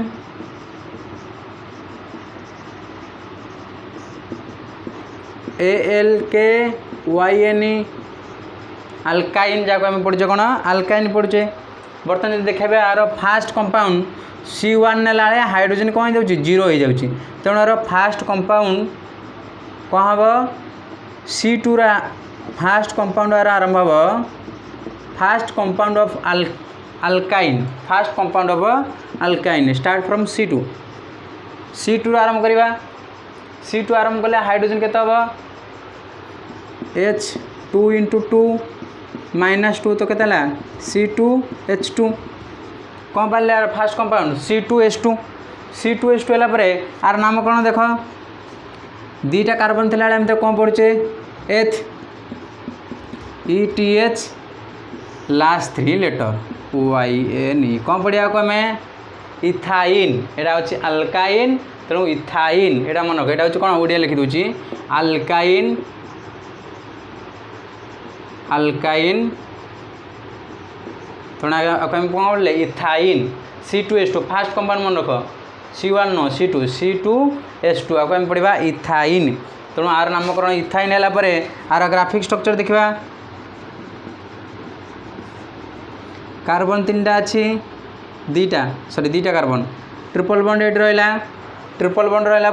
ALKYNE आल्काइन जहाँ आम पढ़े कौन आल्काइन पढ़े बर्तमान देखा आर फास्ट कंपाउंड C1 नेला हाइड्रोजन कौन हो 0 हो जाऊँगी तेणु आर फास्ट कंपाउंड कौन हम C2 रा फास्ट कंपाउंड आर आरंभ हम fast compound of alkyne fast compound of alkyne start from C2 आरंभ करवा C2 आरंभ कले हाइड्रोजन केते हम H2 × 2 -2 तो केते C2H2 कौन पारे फास्ट कंपाउंड C2H2 C2H2 है आर नामकरण देख दीटा कार्बन थिला एमते कौन पड़े एथ ETH लास्ट 3 लेटर OINE कौन पढ़िया को आम इथाइन एटा हूँ अल्काइन तेणु इथाइन एटा मन रख एटा हूँ कौन ओडिया लिखि दूची अल्काइन अल्काइन तेणु आम कौन पढ़े इथाइन C2H2 फास्ट कंपाउंड मन रख C1 नो C2H2 आपको आम पढ़ा इथाइन तेणु आर नामकरण इथाइन है आर ग्राफिक स्ट्रक्चर देखा कार्बन 3टा अच्छी दीटा कार्बन ट्रिपल बॉन्ड ये रहा ट्रिपल बॉन्ड रहा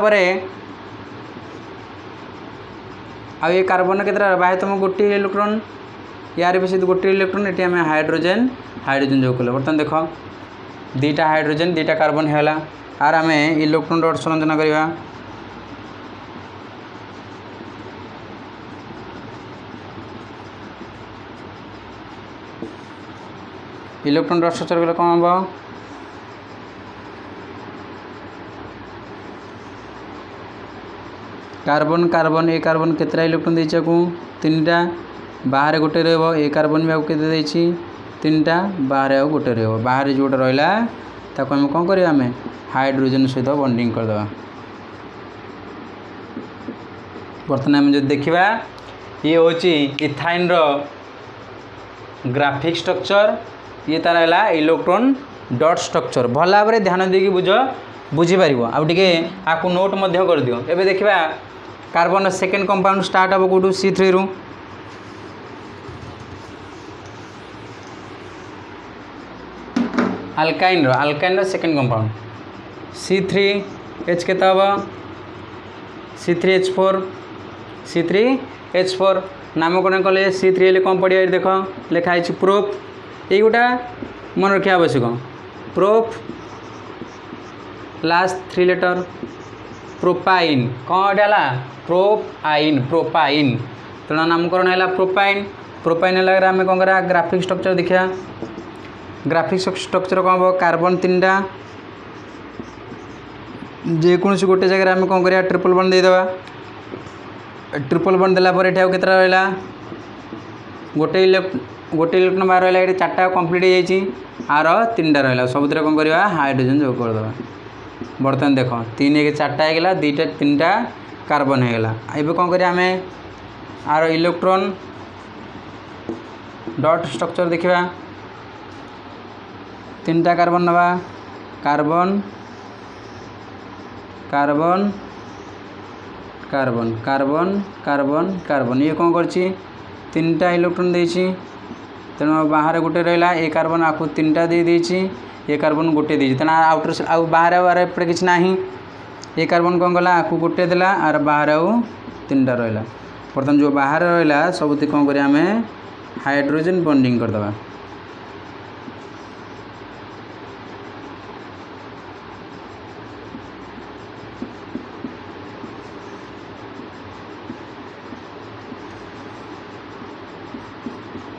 आ ये कार्बन के बाहे तुम गोटे इलेक्ट्रॉन यार भी गोटे इलेक्ट्रॉन ये आम हाइड्रोजेन जो कले बर्तमान देख दीटा हाइड्रोजेन दीटा कार्बन है आर आम इलेक्ट्रॉन डॉट संरचना करवा इलेक्ट्रॉन डॉट स्ट्रक्चर कले कौन हम कार्बन कार्बन ए कार्बन केतरा इलेक्ट्रॉन देची को 3टा बाहर गोटे रहा ए कार्बन भी आपको केते 3टा बाहर आउ गोटे रहा बाहर जोटा रहा ताको हम कौन करिया आम हाइड्रोजन सहित बॉन्डिंग करदे बर्तमान आम जो देखा ये हूँ इथाइन ग्राफिक स्ट्रक्चर ये तार है इलेक्ट्रॉन डॉट स्ट्रक्चर भल भाव में ध्यान देकी बुझीपार आउटे आपको नोट कर दियो एबे देखा कार्बन सेकेंड कंपाउंड स्टार्ट हम कौटू C3 रु अल्काइन सेकेंड कंपाउंड C3H के C3H4 नामकरण कले C3 कौन पढ़िया देख लिखाई प्रोप ये गोटा मन रखा आवश्यक प्रोप लास्ट 3 लेटर प्रोपाइन कौन है प्रोपाइन तेना नामकरण है प्रोपाइन है आम कौन करा ग्राफिक स्ट्रक्चर देखा ग्राफिक स्ट्रक्चर कौन हम कार्बन 3टा जेकोसी गोटे जगह आम कौन करा ट्रिपल बॉन्ड देदेबा ट्रिपल बॉन्ड देला पर एठी केतरा रहा गोटे इलेक्ट्रॉन बाहर रहा ये 4टा कंप्लीट हो जाए आर 3टा रहा सब कौन करवा हाइड्रोजन जो करदे बर्तमान देख 3 1 4टा होगा 2टा 3टा कार्बन होगा ये कौन करिया आम आर इलेक्ट्रॉन डॉट स्ट्रक्चर देखा 3टा कार्बन नवा carbon carbon carbon carbon carbon carbon ये कौन कर 3टा इलेक्ट्रॉन देची तेणु बाहर गोटे रहा ए कार्बन आपको 3टा दे देची ये कार्बन गोटे देची तेना आउटर आउ बाहर एपटे किसी ना ये कार्बन कौन कला आपको गोटे देला आर बाहर आउ 3टा रहा बर्तमान जो बाहर रहा सब कौन करें आम हाइड्रोजन बॉन्डिंग करदे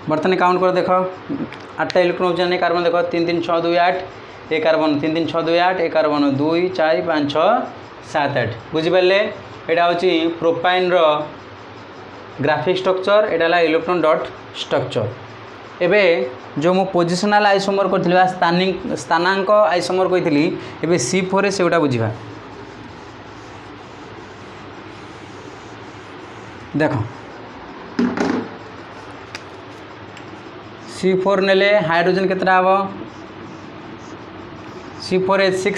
बर्तमान काउंट कर देख 8टा इलेक्ट्रॉन होने कार्बन देख 3 3 6 2 8 ए कार्बन 3 3 6 2 8 ए कार्बन 2 4 5 6 7 8 बुझिपारे यहाँ हूँ प्रोपाइन ग्राफिक स्ट्रक्चर यहाँ इलेक्ट्रॉन डॉट स्ट्रक्चर एबे जो मु पोजिशनल आइसोमर करी स्थानांक आइसोमर कही एबे C4 से गोटा बुझा देख C4 नेले हाइड्रोजन केतरा हम C4H6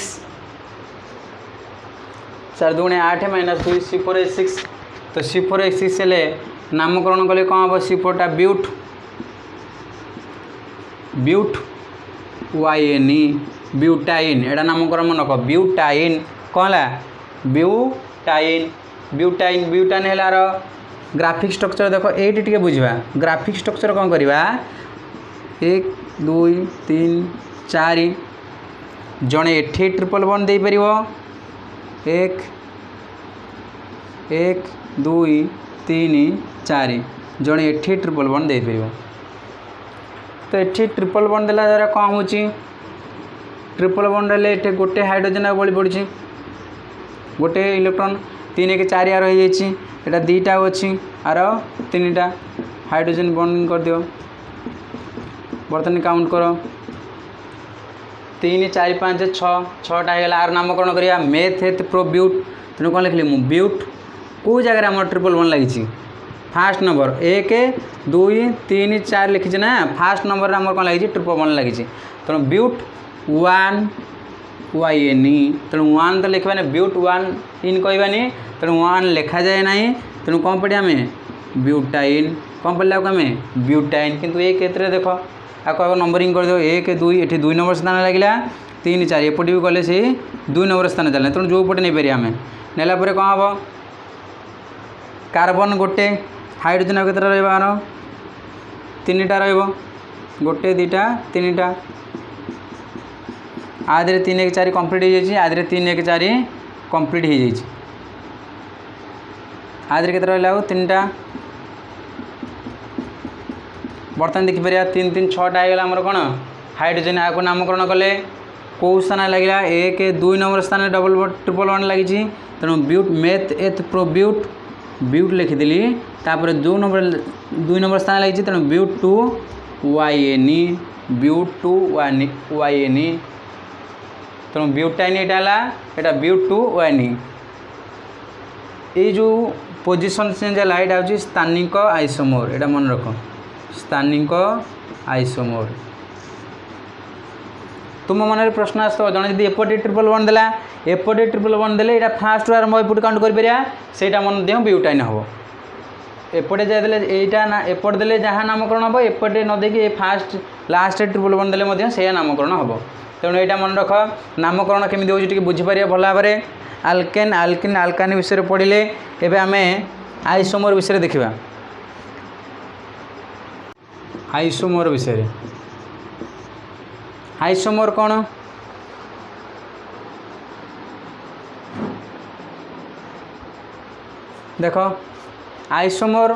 4 2 8 -2 C4H6 तो C4H6 हेले नामकरण कले कौन हम C4टा ब्यूट YNE ब्यूटाइन एटा नामकरण मन रख ब्यूटाइन कौन है ब्यूटाइन है ग्राफिक स्ट्रक्चर देख ये बुझा ग्राफिक स्ट्रक्चर कौन करवा 1 2 3 4 जड़े एठी ट्रिपल बॉन्ड दे पार 1 1 2 3 4 जड़े एठी ट्रिपल बॉन्ड दे पार तो एठी ट्रिपल बॉन्ड देला द्वारा कौन हो ट्रिपल बॉन्ड हेले ये गोटे हाइड्रोजन आ बड़ी पड़ी गोटे इलेक्ट्रॉन 3 1 4 आर हो दीटा अच्छी आर 3टा हाइड्रोजन बॉन्डिंग कर दियो। बर्तमान काउंट कर 3 4 5 6 6टा होगा आर नामकरण करिया मेथेथ प्रो ब्यूट। तेणु कौन लिखली मुझे ब्यूट कौ जगह आम ट्रिपल बॉन्ड लगी फास्ट नंबर 1 2 3 4 लिखी ना फास्ट नंबर आम कौन लगी ट्रिपल बॉन्ड लगी। तेणु ब्यूट 1 YN तेणु 1 तो लिखा ब्यूट 1 इन कहबानी तेणु 1 लिखा जाए ना। तेणु कौन पढ़िया आम ब्यूटाइन कौन पढ़ला आम ब्यूटाइन किंतु ये केतरे देख आपको आगे नंबरिंग कर दो 1 2 ये 2 नंबर स्थान लगे 3 4 एपटे भी गले से 2 नंबर स्थान चलना। तेणु जो पटे नहीं पारे आम नेला कौन हम कार्बन गोटे हाइड्रोजन केतटा रहा 3टा रोटे 2टा 3टा आधे 3 1 4 कम्प्लीट हो जाए आधे 3 1 4 कम्प्लीट हो जाए आधे के रहा 3टा। बर्तमान देखिपर 3 3 6टा होगा आमर कौन हाइड्रोजन आपको नामकरण कले कौ स्थान लगे 1 2 नंबर स्थान डबल ट्रिपल बॉन्ड लगी। तेणु ब्यूट मेथ एथ प्रो ब्यूट ब्यूट लिखिदेली तापर 2 नंबर स्थान लगी। तेणु ब्यूट 2 YN ब्यूट 2 YN तेणु ब्यूटाइन यहाँ ब्यूट 2 YN ये जो पोजिशन चेंज है यहाँ हूँ स्थानिक आइसोमर यहाँ मन रख स्थानिक आइसोमर। तुम मन में प्रश्न आसो जन जब एपटे ट्रिपल बॉन्ड देला एपटे ट्रिपल बॉन्ड देले यहाँ फास्ट आरंभ एपटे काउंट करा मन ब्यूटाइन हम एपटे जाए यहाँ ना एपटे देले जहाँ नामकरण हम एपटे न देखिए फास्ट लास्ट ट्रिपल बॉन्ड देले से नामकरण हम। तेणु यहाँ मन रख नामकरण केमी हो बुझीपर भल भाव में आल्केन आल्किन आल्कानी विषय पढ़ले एवं आम आइसोमर विषय देखा आइसोमर विषय आइसोमर कौन देख आइसोमर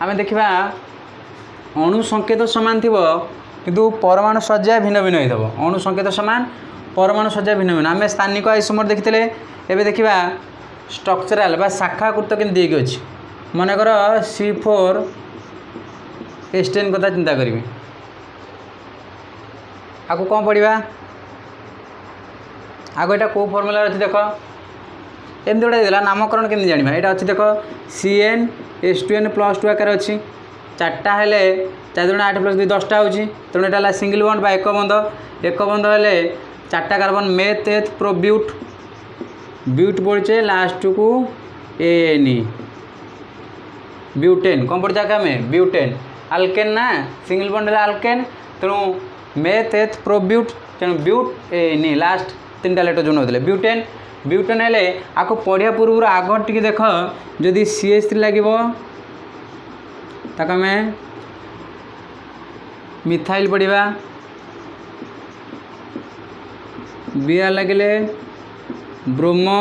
आम देखा अणु संकेत सामान थी किंतु परमाणु सज्जा भिन्न भिन्न होता अणु संकेत सामान परमाणु सज्जा भिन्न भिन्न आम स्थानिक आइसोमर देखते एवं देखा स्ट्रक्चराल बा शाखाकृत के देखिए अच्छी मनकर C4 H10 कथा चिंता करी आपको कौन पढ़ा आग यहाँ कौ फर्मुला अच्छी देख एमती गोटे देला नामकरण केमती जाना यहाँ अच्छी देख CN H2N +2 आकार अच्छी 4टा हेले 4 दूनी 8 + 2 10टा हो तेणु यहाँ सिंगल बॉन्ड बा एक बंध हेले 4टा carbon meth eth pro but but पड़े लास्ट को AN ब्यूटेन कौन पड़ जाए आम ब्यूटेन आल्केन ना सिंगल बॉन्ड है आल्केन तेणु मेथ एथ प्रो ब्यूट तेणु ब्यूट AN लास्ट 3टा लेटर जो नौते ब्यूटेन ब्यूटेन हेले आपको पढ़िया पूर्व आग टी देख जदि CH3 लगे ताक आम मिथाइल पढ़ा Br लगे ब्रोमो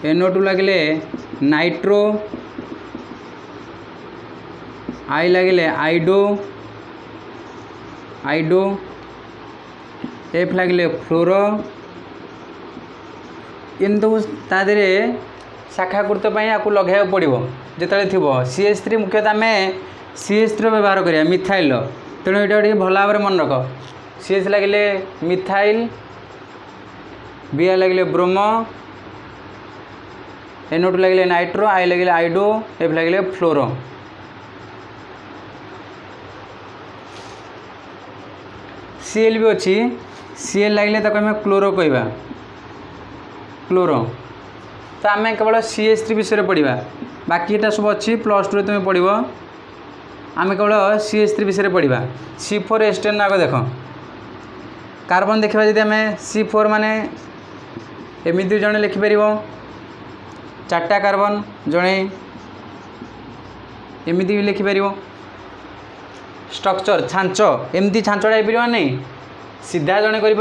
NO2 लगे नाइट्रो I लगे आइडो F लगे फ्लोरो एमती शाखाकृत आपको लगे पड़ो जिते थी CH3 मुख्यतः आम CH3 व्यवहार करिया मिथाइल तेणु ये भल भाव में मन रख CH लगे मिथाइल Br लगे ब्रोमो NO2 लगे नाइट्रो I लगे आइडो F लगे फ्लोरो Cl भी अच्छी Cl लगे तो आम क्लोरो कहवा क्लोरो तो आम केवल CH3 विषय पढ़ा बाकी यहाँ सब अच्छी +2 तुम पढ़ आम केवल CH3 विषय पढ़ा C4 H10 आग देख कार्बन देखा जब आम C4 माने एमती जड़े लिखिपर 4टा कार्बन जड़े एमती भी लिखिपर स्ट्रक्चर छांच एमती छांचटा हो नहीं सीधा जड़े कर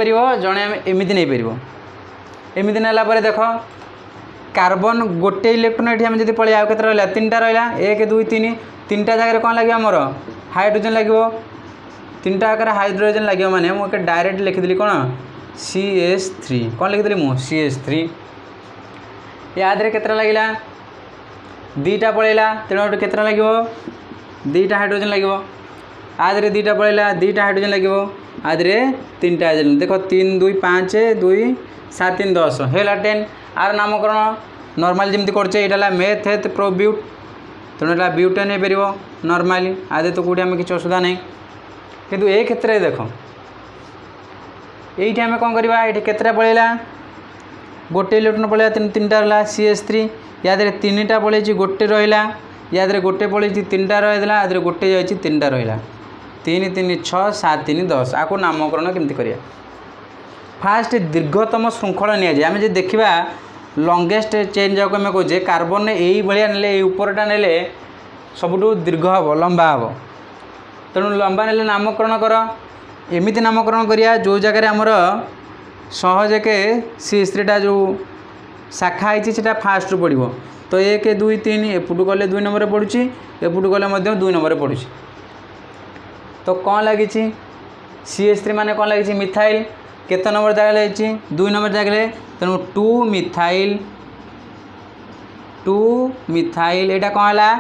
जड़े एमती नहीं पार एमती नाला देख कार्बन गोटे इलेक्ट्रॉन ये आम जब पढ़ा के रहा 3टा रहा 1 2 3 3टा जगह कौन लगे आमर हाइड्रोजन लगे तीनटा आकार हाइड्रोजन लगे मैंने मुझे डायरेक्ट लिखिदी कौन CH3 कौन लिखिदी मु CH3 याद केतरा लगिला दीटा पड़ेगा तेणु गोटे केतरा लगे दीटा हाइड्रोजन लगे आधे दीटा पड़ेगा दीटा हाइड्रोजन लगे आधे तीनटा हाइड्रोजन देख 3 2 5 2 7 3 10 है 10 आर नामकरण नॉर्मल जमी करछे एटा मेथ हेथ प्रोब्यूट तेणु एटा ब्यूटेन हो पार नॉर्मली आधे तो कौटी आम किसी असुविधा नहीं किंतु ए क्षेत्र में देख ये आम कौन करवा ये केतटा पड़ेगा गोटे इलेक्ट्रॉन पड़ेगा तीन रहा CH3 याद तीनटा पड़े गोटे रहा याद गोटे पड़े तीनटा रहा आदि गोटे जाइए तीनटा रहा 3 3 6 7 3 10 आपको नामकरण केमती करिया फास्ट दीर्घतम श्रृंखला नि आम जो देखा लंगेस्ट चेन जाक आम कहे कार्बन ने यही भाया ने उपरटा ने सबुठ दीर्घ हम लंबा हम तेणु लंबा ने नामकरण कर एमती नामकरण करिया जो जगह आमर सहज के CH3 जो शाखा है फास्ट पड़ो तो 1 2 3 एपटू गले 2 नंबर पड़ुची एपटू गले 2 नंबर पड़ुची तो कौन लगी CH3 माने कौन लगी मिथाइल केते नंबर जगह लगी 2 नंबर जगह तेणु 2 मिथाइल एटा कौन है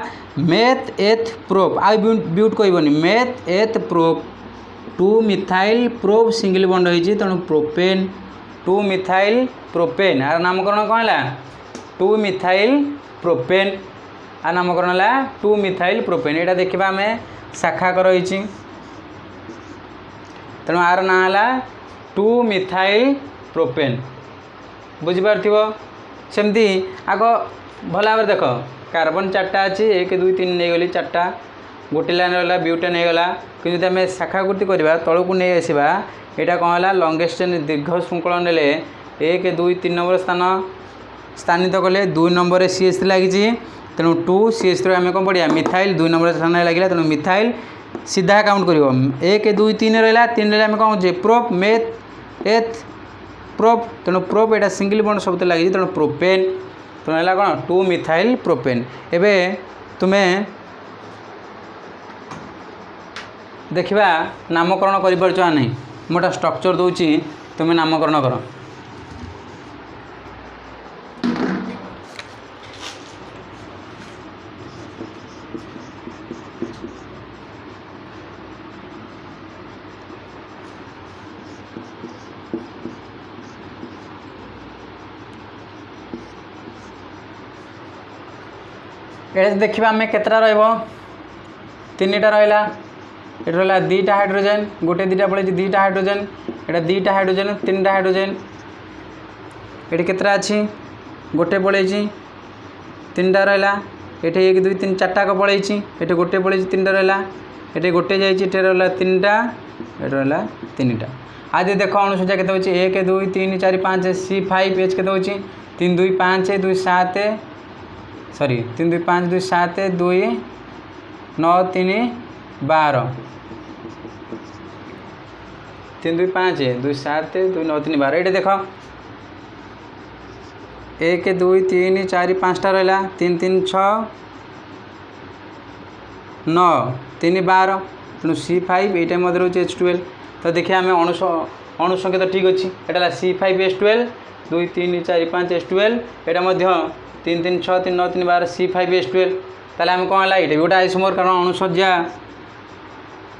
मेथ एथ प्रोप आ ब्यूट कहबनी meth eth prop 2 methyl prop single bond होती तेणु प्रोपेन 2 मिथाइल प्रोपेन आर नामकरण कौन है 2 मिथाइल प्रोपेन आ नामकरण है 2 मिथाइल प्रोपेन यहाँ देखा आम शाखा रही तेणु आर ना है 2 मिथाइल प्रोपेन बुझीपार सेमती आग भल भाव देख कार्बन 4टा अच्छी 1 2 3 नहीं गली 4टा गोटे लाइन रहा ब्यूटेन हो गला कि आम शाखाकृति करवा तलू नहीं आसवा यहाँ कौन है लंगेस्ट दीर्घ श्रृंखला ने 1 2 3 नंबर स्थानित कले 2 नंबर CH3 लगी तेणु 2 CH3 आम कौन पढ़िया मिथाइल 2 नंबर स्थान लगे तेणु मिथाइल सीधा काउंट कर 1 2 3 रहा 3 आम कौन हो प्रोप मेथ एथ प्रोप तेणु प्रोप यहाँ सिंगल बॉन्ड सब लगी तेणु प्रोपेन तेणु है कौन 2 मिथाइल प्रोपेन एबे तुम्हें देखा नामकरण कर नहीं मोटा स्ट्रक्चर दूची तुम्हें नामकरण कर ये देखा आम केतटा तीन टा रहा ये रहा 2टा हाइड्रोजेन गोटे 2टा पड़े 2टा हाइड्रोजेन यहाँ 2टा हाइड्रोजेन 3टा हाइड्रोजेन ये केतटा अच्छी गोटे पड़े 3टा रहा ये 1 2 3 4टा पड़े ये गोटे पड़े 3टा रहा ये गोटे जाइए रहा 3टा ये रहा 3टा आदि देख अणुसंख्या केते होची 1 2 3 4 5 C5H केते होची 3 2 5 2 7 सॉरी 3 2 5 2 7 2 9 3 12 3 2 5 2 7 2 9 3 12 ये देख 1 2 3 4 5टा रहा 3 3 6 9 3 12 तेणु C5 ये रोचे H12 तो देखिए आम अणुसंख्या तो ठीक अच्छी यहाँ C5H12 2 3 4 5 H12 यहाँ 3 3 6 3 9 3 12 C5H12 ताले आम कौन है ये गोटे आइसोमर कारण अणुसज्जा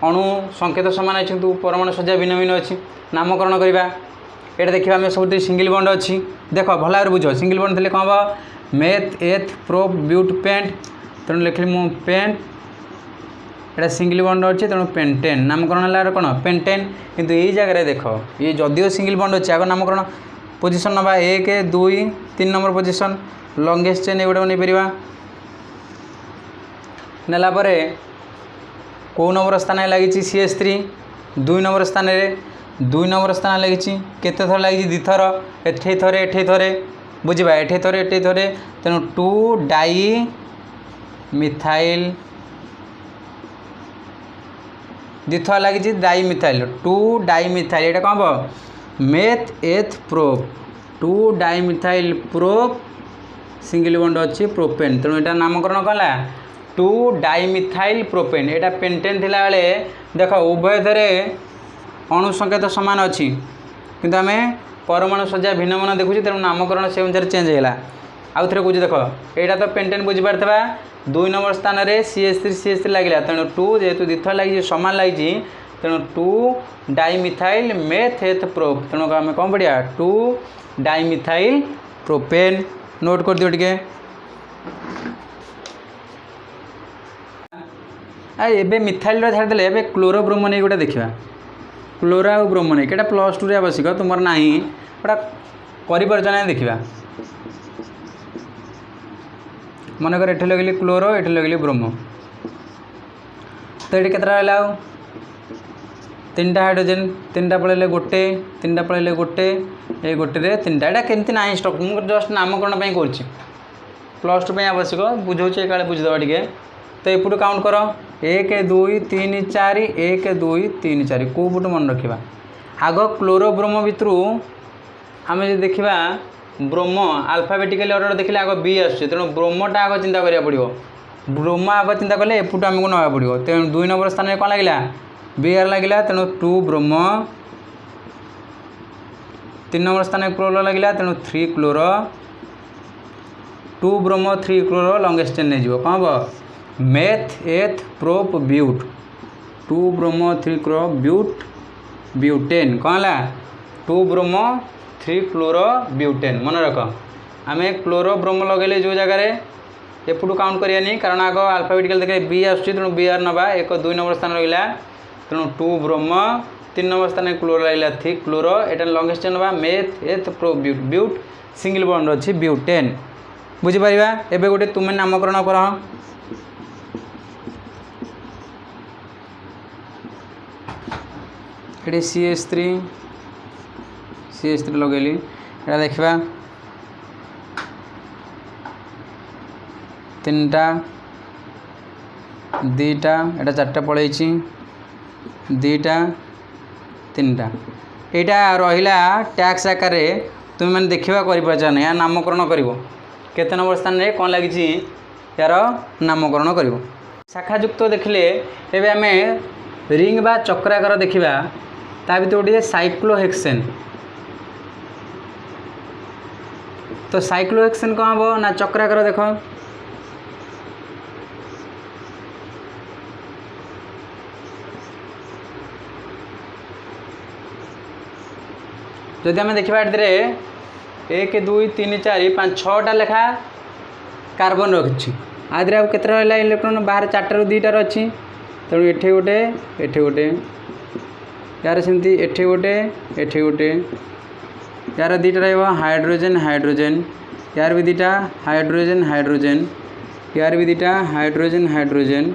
अणु संकेत सामान अच्छी परमाणु सज्जा भिन्न भिन्न अच्छी नामकरण करवा ये देखा आम सब सिंगल बॉन्ड अच्छी देख भल भाव बुझ सिंगल बॉन्ड थे कौन हम meth eth prop but paint तेणु लिखली मु पेंट यहाँ सिंगल बॉन्ड अच्छे तेणु पेंटेन नामकरण है कौन पेंटेन किंतु यही जगह देख ये जदिव सिंगल बॉन्ड अच्छे आग नामकरण पोजिशन नवा 1 2 3 नंबर पोजिशन लंगेस्ट चेन एगुड़ा नहीं पार नेलापर कौ नंबर स्थान लगी CH3 2 नंबर स्थान 2 नंबर स्थान लगी केते थर लगी 2 थर एठे थरे एठे थरे बुझा एठे थरे तेणु 2 डाई मिथाइल 2 थर लगी डाई मिथाइल 2 डाई मिथाइल ये कौन हम meth eth prop 2 di methyl prop single bond अच्छी प्रोपेन तेणु यहाँ नामकरण कला 2 डाइमिथाइल प्रोपेन एटा पेंटेन थिला बेले देख उभय धरे अणु संकेत सामान अच्छी किंतु आम परमाणु सज्जा भिन्न भिन्न देखुचे तेणु नामकरण से अनुसार चेंज होगा आउ थे कौच देख यहाँ तो पेंटेन बुझीपार 2 नंबर स्थान में CH3 लगे तेणु 2 जेहेतु दिथर लगी सामान लगी तेणु 2 डाइमिथाइल मेथ प्रोप तेणु आम कौन पढ़िया 2 डाइमिथाइल प्रोपेन नोट कर दियो टिके एबे मिथाइल छाड़देले एबे क्लोरोब्रोमोनिक गोटे देखा क्लोरा और ब्रोमोनिक एटा +2 रे आवश्यक तुम ना गोटा कर देखा मनकर एठी लगली क्लोरो एठी लगली ब्रोमो तो ये केतरा रहा तीनटा हाइड्रोजेन तीनटा पड़े गोटे तीनटा पड़े गोटे ये गोटे रे तीनटा एटा केमती ना स्ट्रक्चर मुझे जस्ट नामकरण कर +2 आवश्यक बुझे काले बुझीदे टे तो एपटू काउंट कर 1 2 3 4 1 2 3 4 कौ पटू मन रखा आग क्लोरोब्रोमो भितर आम जो देखा ब्रोमो आल्फाबेटिकली ऑर्डर देखिले आग बी आसुचे तेणु ब्रोमोटा आग चिंता करा पड़ो ब्रोमो आग चिंता कले एपटू आमको ना पड़ो तेणु 2 नंबर स्थान में कौन लगे बी आर लगे तेणु 2 ब्रोमो 3 नंबर स्थान में क्लोरो लगे तेणु 3 chloro 2 bromo 3 chloro longest chain नहीं कौन हम meth eth prop but 2 bromo 3 chloro but butane कौन है 2 ब्रोमो 3 क्लोरो ब्यूटेन मन रख आम क्लोरो ब्रोमो लगे जो जगार एपटू काउंट करानी कारण आग आल्फाबेटिकल देखे बी आसुची तेणु बी आर नवा 1 2 नंबर स्थान रहा तेणु 2 ब्रोमो 3 नंबर स्थान क्लोरो लगे 3 क्लोरो एटा लंगेस्ट चेन नवा meth eth pro but but single bond अच्छी ब्यूटेन बुझीपर एवं गोटे तुम्हें नामकरण कर ये CH3 लगेली यहाँ देखा 3टा 2टा एटा 4टा पड़े 2टा 3टा यहाँ रहा टैक्स आकार तुम मैंने देखा कर या नामकरण कर केते नंबर स्थान में कौन लगी यार नामकरण कर शाखायुक्त देखिले एवं आम रिंग बा चक्राकार देखा ता भर गोटे साइक्लोहेक्सेन तो साइक्लोहेक्सेन कौन हम ना चक्राकार देख जदि आम देखा ए 1 2 3 4 5 6टा लेखा कार्बन रखी आदि आउ केत इलेक्ट्रॉन बाहर 4 रू 2टार अच्छी तेणु एठे गोटे यार सेमती एठे गोटे यार 2टा रहा हाइड्रोजेन हाइड्रोजेन यार भी 2टा हाइड्रोजेन हाइड्रोजेन यार भी 2टा hydrogen hydrogen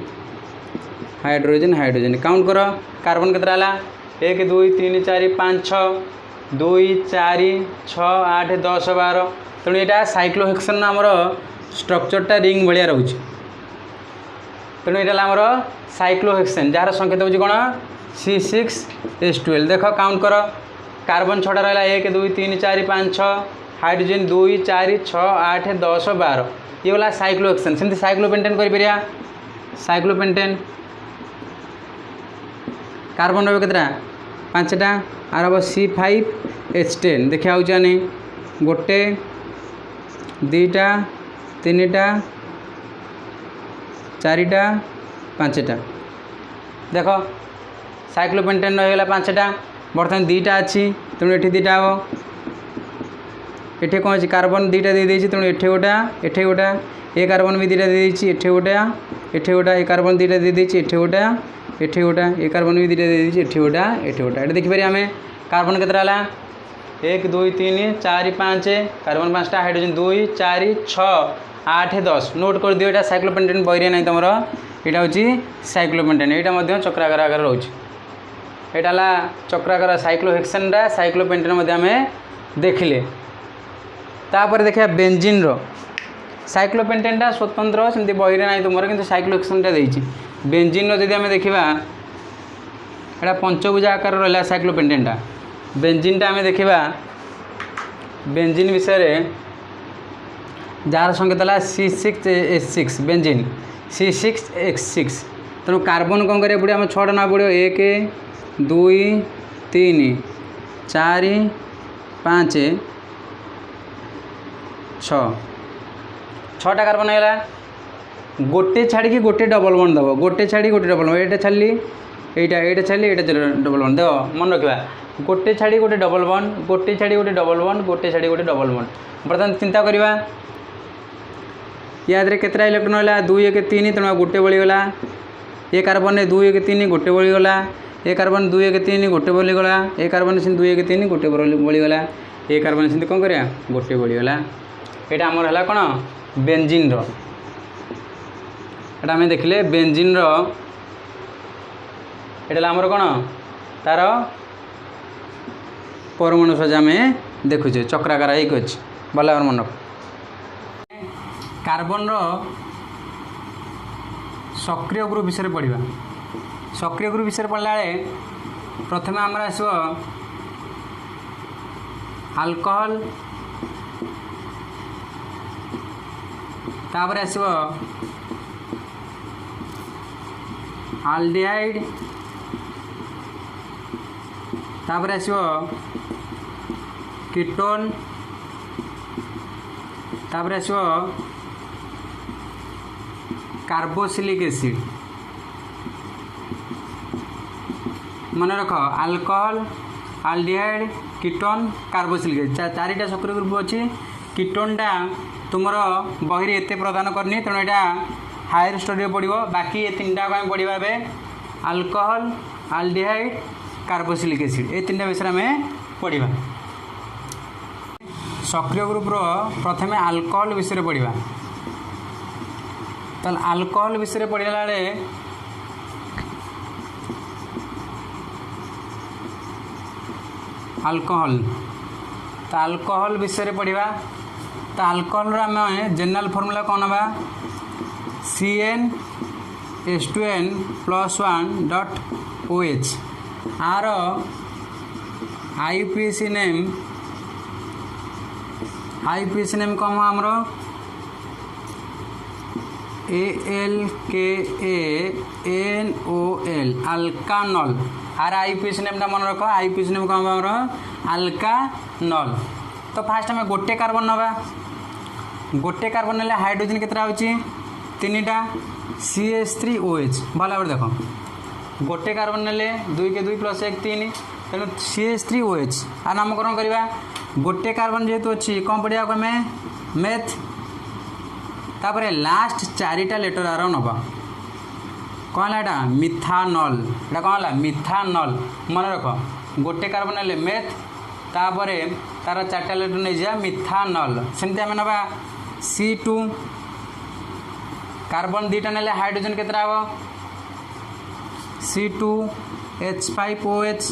hydrogen hydrogen count कर कार्बन केतरा है 1 2 3 4 5 6 2 4 6 8 10 12 तेणु यहाँ साइक्लोहेक्सेन आमर स्ट्रक्चरटा रिंग भाया रोचे तेणु यहाँ आमर साइक्लोहेक्सेन जार संकेत होची कौन C6H12 देख काउंट कर कार्बन 6टा रहा 1 2 3 4 5 6 हाइड्रोजेन 2 4 6 8 10 12 ये वाला साइक्लोहेक्सेन सेमती साइक्लोपेंटेन कर साइक्लोपेंटेन कार्बन रहा केतटा 5टा आर हम C5H10 देखा गोटे 2टा 3टा 4टा 5टा देख साइक्लोपेंटेन रहीगला 5टा बर्तमान 2टा अच्छी तेणु ये 2टा हम ये कौन अच्छी कार्बन 2टा दे देती तेणु एठे गोटा ए कार्बन भी 2टा दे देती एठे गोटा ए कार्बन 2टा दे देती एठे गोटा ए कार्बन भी 2टा दे देती एठे गोटा ये देखिए आम कार्बन केतरा है 1 2 3 4 5 कार्बन 5टा हाइड्रोजेन 2 4 6 8 10 नोट कर दियो यहाँ साइक्लोपेंटेन बहरी ना तुम यहाँ हूँ साइक्लोपेंटेन यहाँ चक्राकार आकार रोच यहाँ चक्राकार साइक्लोहेक्सेनटा साइक्लोपेंटेन आम देखिले तापर देखा बेंजीन साइक्लोपेंटेनटा स्वतंत्र सेमती बहरी ना तुम कि साइक्लोहेक्सेनटा देती बेंजीन जदि आम देखा यहाँ पंचभुजा आकार रहा साइक्लोपेंटेनटा बेंजीनटा आम देखा बेंजीन विषय जार संकेत है C6H6 बेंजीन C6H6 तेणु कार्बन कौन करा पड़े आम छटा ना पड़ो 1 2 3 4 5 6 छटा कार्बन है गोटे छाड़ी गोटे डबल बॉन्ड दब गोटे छाड़ी गोटे डबल बॉन्ड ये छाड़ी ये छाड़ी ये डबल बॉन्ड देव मन रखा गोटे छाड़ी गोटे डबल बॉन्ड गोटे छाड़ी गोटे डबल बॉन्ड गोटे छाड़ी गोटे डबल बॉन्ड बर्तमान चिंता करवा या केतटा इलेक्ट्रॉन है 2 1 3 तेणु गोटे बळीगला ये कार्बन 2 1 3 गोटे बळीगला ये कार्बन 2 1 3 गोटे बळीगला ये कार्बन से 2 1 3 गोटे बळीगला ये कार्बन से कौन करा गोटे बळीगला यहाँ आमर है कौन बेंजीन एटा आम देखिले बेंजीन एटा आमर कौन तार परमाणु सजा आम देखुचे चक्राकार एक अच्छे भल मन कार्बन सक्रिय ग्रुप विषय पढ़ा सक्रिय ग्रुप विषय पढ़ला प्रथम आम आसो अल्कोहल तापर आसो आल्डिहाइड तापर आसो कीटोन तापर आसो कार्बोक्सिलिक एसिड मन रख alcohol aldehyde ketone carboxylic acid चारिटा सक्रिय ग्रुप अच्छी कीटोनटा तुम बही एत प्रदान करनी तेणु यहाँ हायर स्टडी पड़ो बाकी ये 3टा को पढ़ा अल्कोहल आल्डिहाइड कार्बोक्सिलिक एसिड ये 3टा विषय आम पढ़ा सक्रिय ग्रुप प्रथम अल्कोहल विषय पढ़ा तो अल्कोहल विषय पढ़ला अल्कोहल तो अल्कोहल विषय पढ़ा तो अल्कोहल आम जनरल फॉर्मूला कौन बा CnH2n+1.OH आर आईपीसी नेम कौन आमर ALKANOL अल्कानल आर आईपीसी नेमटा मन रख आईपीसी नेम कौन आमर अल्कानल तो फास्ट आम गोटे कार्बन नवा गोटे कार्बन ने हाइड्रोजन केतटा होची 3टा CH3OH भल भाव देख गोटे कार्बन ने 2 के 2 + 1 3 तेणु CH3OH आ नामकरण करवा गोटे कार्बन जेहेतु अच्छी कौन पढ़ा आम मेथ तापर लास्ट 4टा लेटर आर नवा कौन है मिथानल एटा कौन है मिथानल मन रख गोटे कार्बन ने मेथ तापर तार 4टा लेटर नहीं जा मिथानल सेमती आम नवा C2 कार्बन 2टा ने हाइड्रोजन केतटा हम C2H5OH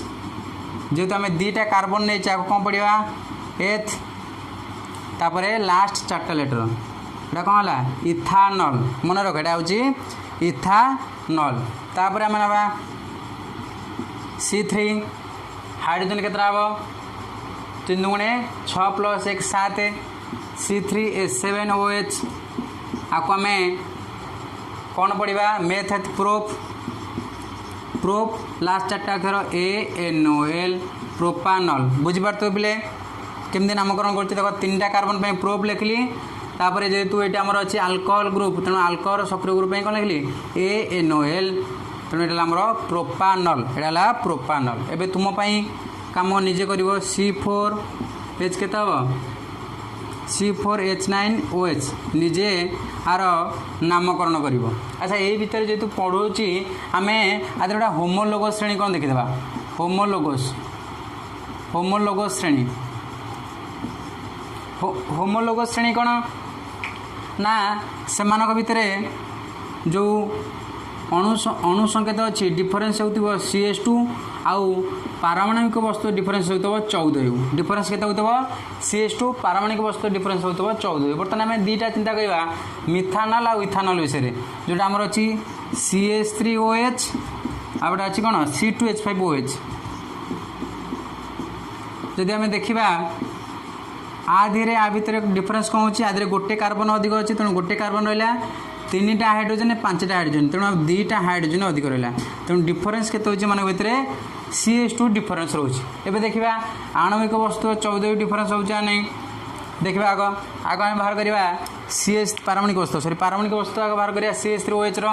जेहेतु आम 2टा कार्बन नहीं कौन पढ़ा एथ तापर लास्ट 4टा लेटर एटा कौन है इथानल मन रख एटा हूँ इथानल तापर आम नवा C3 हाइड्रोजन केतटा हम 3 × 6 + 1 7 C3H7OH आपको आम कौन पढ़ा मेथ प्रोप लास्ट 4टा अक्षर ANOL प्रोपानल बुझीपार तो पिले केमती नामकरण कर देख 3टा कार्बन पे प्रोप लिखली तापर जेहेतु ये आमर अच्छी अल्कोहल ग्रुप तेणु अल्कोहल सक्रिय ग्रुप कौन लिखली ANOL तेणु ये आमर प्रोपानल यहाँ प्रोपानल एवं तुम काम निजे कर C4H के C4H9OH निजे आर नामकरण कर अच्छा यही भितर जेहेतु पढ़ाऊँगी आम आज गोटा होमोलोगस श्रेणी कौन देखीदा होमोलोगस श्रेणी होमोलोगस श्रेणी कौन ना से भितर जो अणु संकेत अच्छी डिफरेन्स हो CH2 आउ पारमाणविक वस्तु डिफरेन्स हो 14 डिफरेन्स के CH2 पारमाणविक वस्तु डिफरेन्स हो 14 बर्तमान आम 2टा चिंता करवा मिथानल आउ इथानल विषय जोटा आमर अच्छी CH3OH आ गोटे अच्छी कौन C2H5OH जदि आम देखा आधे आ भितर डिफरेन्स कौन होची आधे गोटे कार्बन अधिक अच्छी तेणु गोटे कार्बन रहा तीनटा हाइड्रोजन 5टा हाइड्रोजन तेणु 2टा हाइड्रोजन अधिक रहा तेणु डिफरेन्स के मान भितर CH2 डिफरेन्स रोचे। एवं देखा आणविक वस्तु 14 डिफरेन्स होगा नहीं देखा आग आग आम बाहर करवा CH पारमाणिक वस्तु सॉरी पारमाणिक वस्तु आग बाहर करवा CH3OH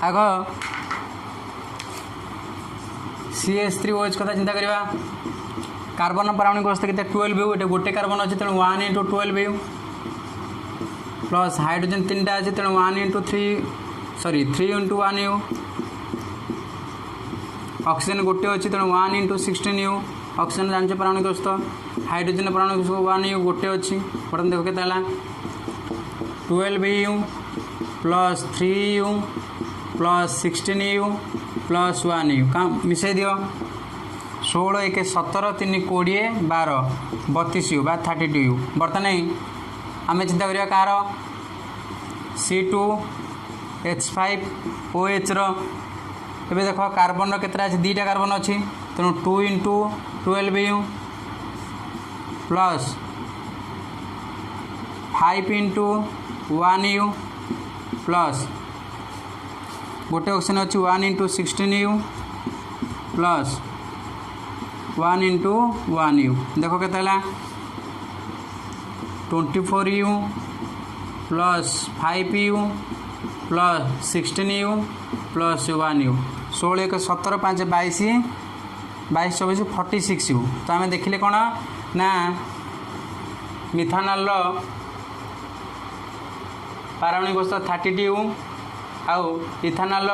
आग CH3OH कथा चिंता करवा कार्बन पारमाणिक वस्तु के 12 ये गोटे कार्बन अच्छे तेणु 1 × 12 प्लस हाइड्रोजन 3टा अच्छे तेणु 1 × 3 सॉरी 3 × 1U ऑक्सीजन गोटे अच्छे तेणु 1 × 16U ऑक्सीजन जानते पारमाणिक वस्तु हाइड्रोजन पारमाणिक वस्तु 1U गोटे अच्छी बर्तमान देखो के 12U plus 3U plus 16U plus 1U क्या मिसाई दियो 16 1 17 3 20 12 32U बा 32U बर्तमान आम चिंता करिया कार C2H5OH एबे देखो कार्बन केतरा अछि 2टा कार्बन अछि तेणु 2 × 12U प्लस 5 × 1U प्लस गोटे ऑक्सीजन अच्छी 1 × 16U प्लस 1 × 1U देखो के 24U plus 5U plus 16U plus 1U 16 1 17 5 22 22 24 46U तो आम देखिले कौन ना मिथानल पारमाणिक वस्तु 32U आउ इथानल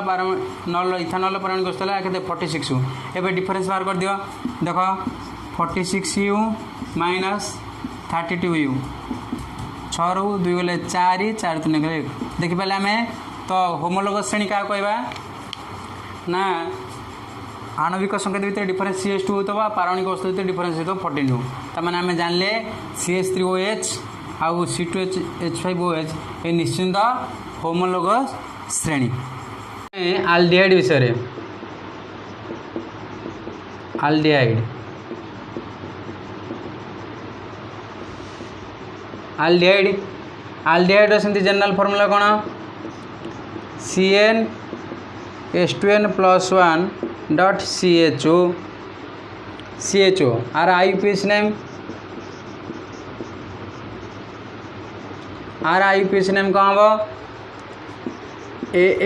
इथानल पारमाणिक वस्तु है 46U एवं डिफरेन्स बाहर कर दियो देख 46U माइनस 32U 6 रू 2 गले 4 4 3 गले 1 देखिपारे आम तो होमोलोगस श्रेणी क्या कहवा ना आणविक संकेत भितर डिफरेन्स CH2 होता पारमाणिक वस्तु भितर डिफरेन्स होता 14U तमाने आम जानले CH3OH आउ C2H5OH ये निश्चिंत होमोलोगस श्रेणी। आल्डिहाइड विषय आल्डिहाइड आल्डिहाइड आल्डिहाइड सेमती जनरल फॉर्मूला कौन CnH2n+1 डॉट CHO आर IUPAC नेम कौन हम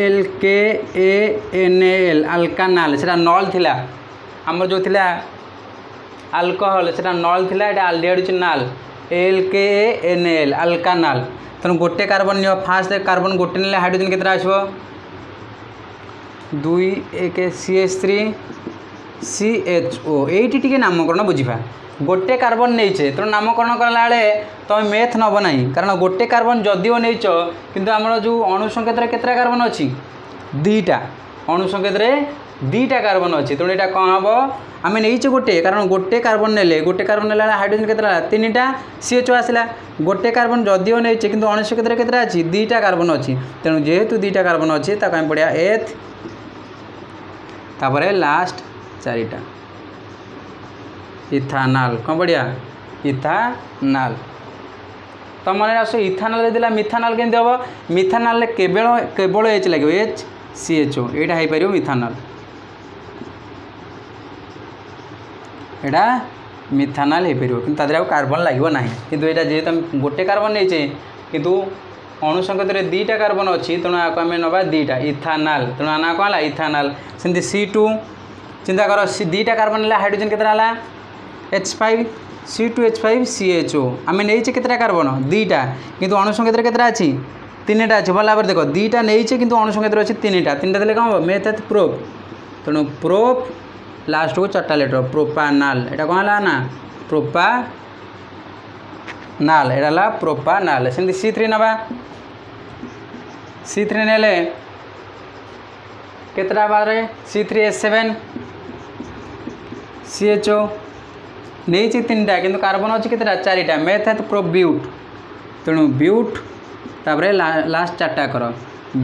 ALKANAL अल्कानाल से नल थिला आमर जो थिला अल्कोहल से नल थिला एटा आल्डिहाइड नाल ALKANAL अल्कानाल तेणु गोटे कार्बन नियो फास्ट कार्बन गोटे ने हाइड्रोजन केतरा आसबो 2 1 CH3CHO एटी टिके नामकरण बुझा गोटे कार्बन नहीं तेणु नामकरण कला तुम मैथ नब ना कारण गोटे कार्बन जदिव नहीं किंतु आमर जो अणुसंकेत केतरा कार्बन अच्छी 2टा अणुसंकेत 2टा कार्बन अच्छी तेणु यहाँ कौन हम आम नहीं गोटे कारण गोटे कार्बन ने हाइड्रोजन केतरा 3टा CHO आसला गोटे कार्बन जदिव नहीं किंतु अणुसंकेत केतरा अच्छी 2टा कार्बन अच्छी तेणु जेहेतु 2टा कार्बन अच्छी ताकि पढ़िया एथ तापर लास्ट 4टा इथानल कौन बढ़िया इथानल तो मन आस इथानल देला मिथानल केमती हम मिथानल केवल H लगे HCHO यहाँ हो पार मिथानल यहाँ मिथानल हो पार कि तादेह कार्बन लगे ना कि जेहेतु गोटे कार्बन नहीं किंतु अणुसंकेत 2टा कार्बन अच्छी तेणु आपको आम नवा 2टा इथानल तेणु आना कौन है इथानल सेमती C2 चिंता कर 2टा कार्बन हाइड्रोजन केतरा H5 C2H5CHO आम नहीं केतरा कार्बन 2टा किंतु अणुसंकेत केतरा अच्छी 3टा अच्छी भल भाव देख 2टा नहीं किंतु अणुसंकेत अच्छी 3टा देले कौन हम मेथ प्रोप तेणु प्रोप लास्ट को 4टा लेटर प्रोपानाल यहाँ कौन है ना प्रोपानाल यहाँ प्रोपानाल सेमती C3 नवा C3 ने केतरा बार C3H7 CHO नहीं 3टा किंतु कार्बन अच्छी केतरा 4टा मेथ प्रोब्यूट तेणु ब्यूट तापर लास्ट 4टा कर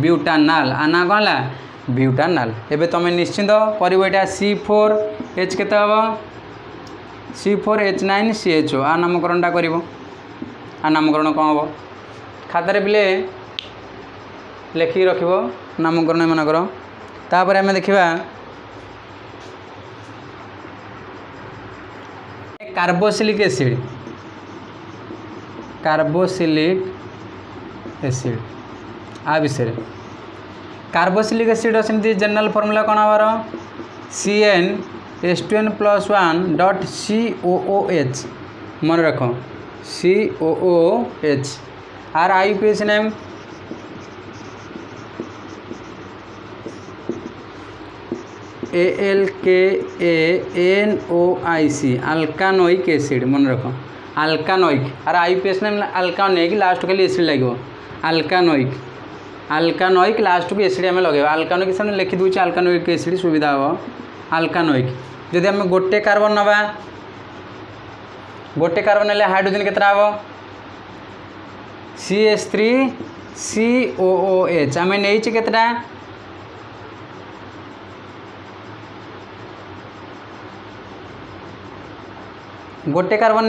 ब्यूटानाल आना कौन है ब्यूटानाल एबे तुम निश्चिंत पर C4H केते हम C4H9CHO आ नामकरणटा कर आ नामकरण कौन हम खातार पिले लेखिक रखिबो नामकरण एमानकर। तापर आम देखा कार्बोक्सिलिक एसिड आ विषय कार्बोक्सिलिक एसिड सेमती जनरल फॉर्मूला कौन हमार CnH2n+1.COOH मन रख COOH आर IUPAC name ALKANOIC alkanoic acid मन रख अल्कानोइक आर IUPAC नेम अल्कानोइक लास्ट खाली एसिड लगे अल्कानोइक लास्ट को एसिड आम लगे अल्कानोइक से लिखि दूचे अल्कानोइक एसिड सुविधा हम अल्कानोइक जदि आम गोटे कार्बन नवा गोटे कार्बन ने हाइड्रोजन केतरा हम CH3COOH आम नहीं केतटा गोटे कार्बन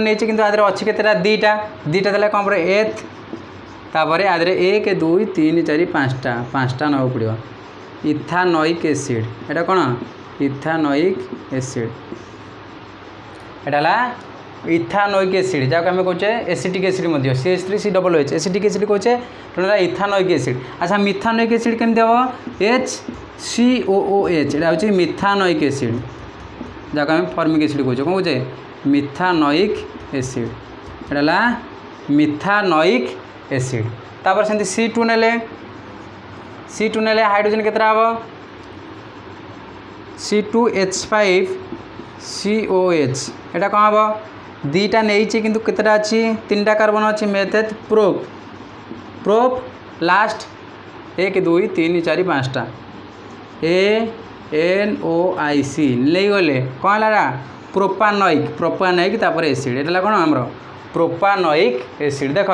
नहीं कि आदि अच्छी केतटा दीटा देला कौन पर एथ तापर आदि 1 2 3 4 5टा नवा पड़ो इथानोइक एसिड एटा कौन इथानोइक एसिड एटा इथानोइक एसिड जहाँ आम कहे acetic acid CH3COOH acetic acid कहे तेना इथानोइक एसिड। अच्छा मिथानोइक एसिड केमती हम HCOOH एटा हूँ मिथानोइक एसिड जहाँ आम फॉर्मिक एसिड कहे कौन कहे मिथानोइक एसिड एटा मिथानोइक एसिड। तापर सेमती C2 ने हाइड्रोजन केतरा हम C2H5COH एटा कौन हम दीटा नहीं किंतु केतटा अच्छी 3टा कार्बन अच्छी मेथेट प्रोप लास्ट 1 2 3 4 5टा ANOIC नहीं गले कौन है प्रोपानोइक तापर एसिड एटा कौन आमर प्रोपानोइक एसिड देख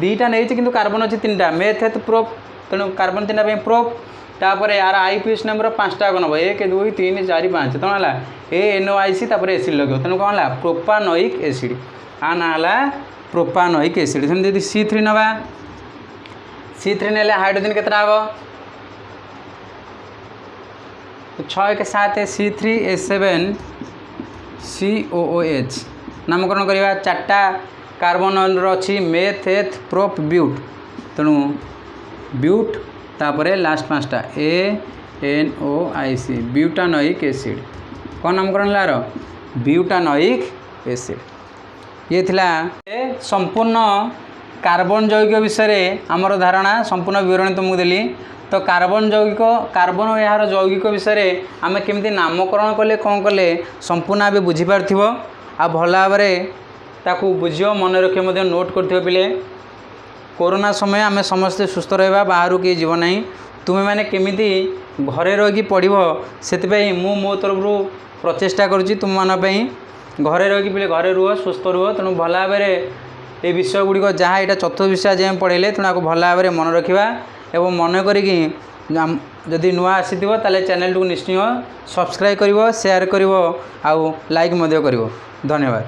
दीटा नहीं कि कार्बन अच्छी 3टा मेथेट प्रोप तेणु कार्बन 3टा प्रोप तापर यार IUPAC नंबर 5टा कौन हम 1 2 3 4 5 तेना है ANOIC तापर एसिड लगे तेणु कौन है प्रोपानोइक एसिड आ ना है प्रोपानोइक एसिड। सेमती C3 नवा C3 ने हाइड्रोजन केतटा हम 6 1 7 C3H7COOH नामकरण करवा 4टा कार्बन अच्छी मेथेथ प्रोप ब्यूट तेणु ब्यूट तापर लास्ट 5टा ANOIC ब्यूटानोइक एसिड कौन नामकरण लार ब्यूटानोइक एसिड। ये थिला संपूर्ण कार्बन यौगिक विषय आमर धारणा संपूर्ण विवरण तुमको देली। तो कार्बन और यार यौगिक विषय आम केमती नामकरण कले कौन कले संपूर्ण आगे बुझीपार आ भल भाव ताकू बुझ मन रखिए नोट कर पिले। कोरोना समय आम समस्ते सुस्थ रहा बाहर किए जीव ना तुम्हें मैंने केमिति घरे रही पढ़ से मो तरफ प्रचेषा करुँच तुम मान घरे रही पिले घरे रुह सुस्थ रुह तेणु भल भाव ये विषय गुड़िक जहाँ यहाँ चतुर्थ विषय आज पढ़ेले तेणु आपको भल भाव मन रखा एवं मन करी जदि नुआ आसी चैनल को निश्चय सब्सक्राइब कर शेयर कर लाइक धन्यवाद।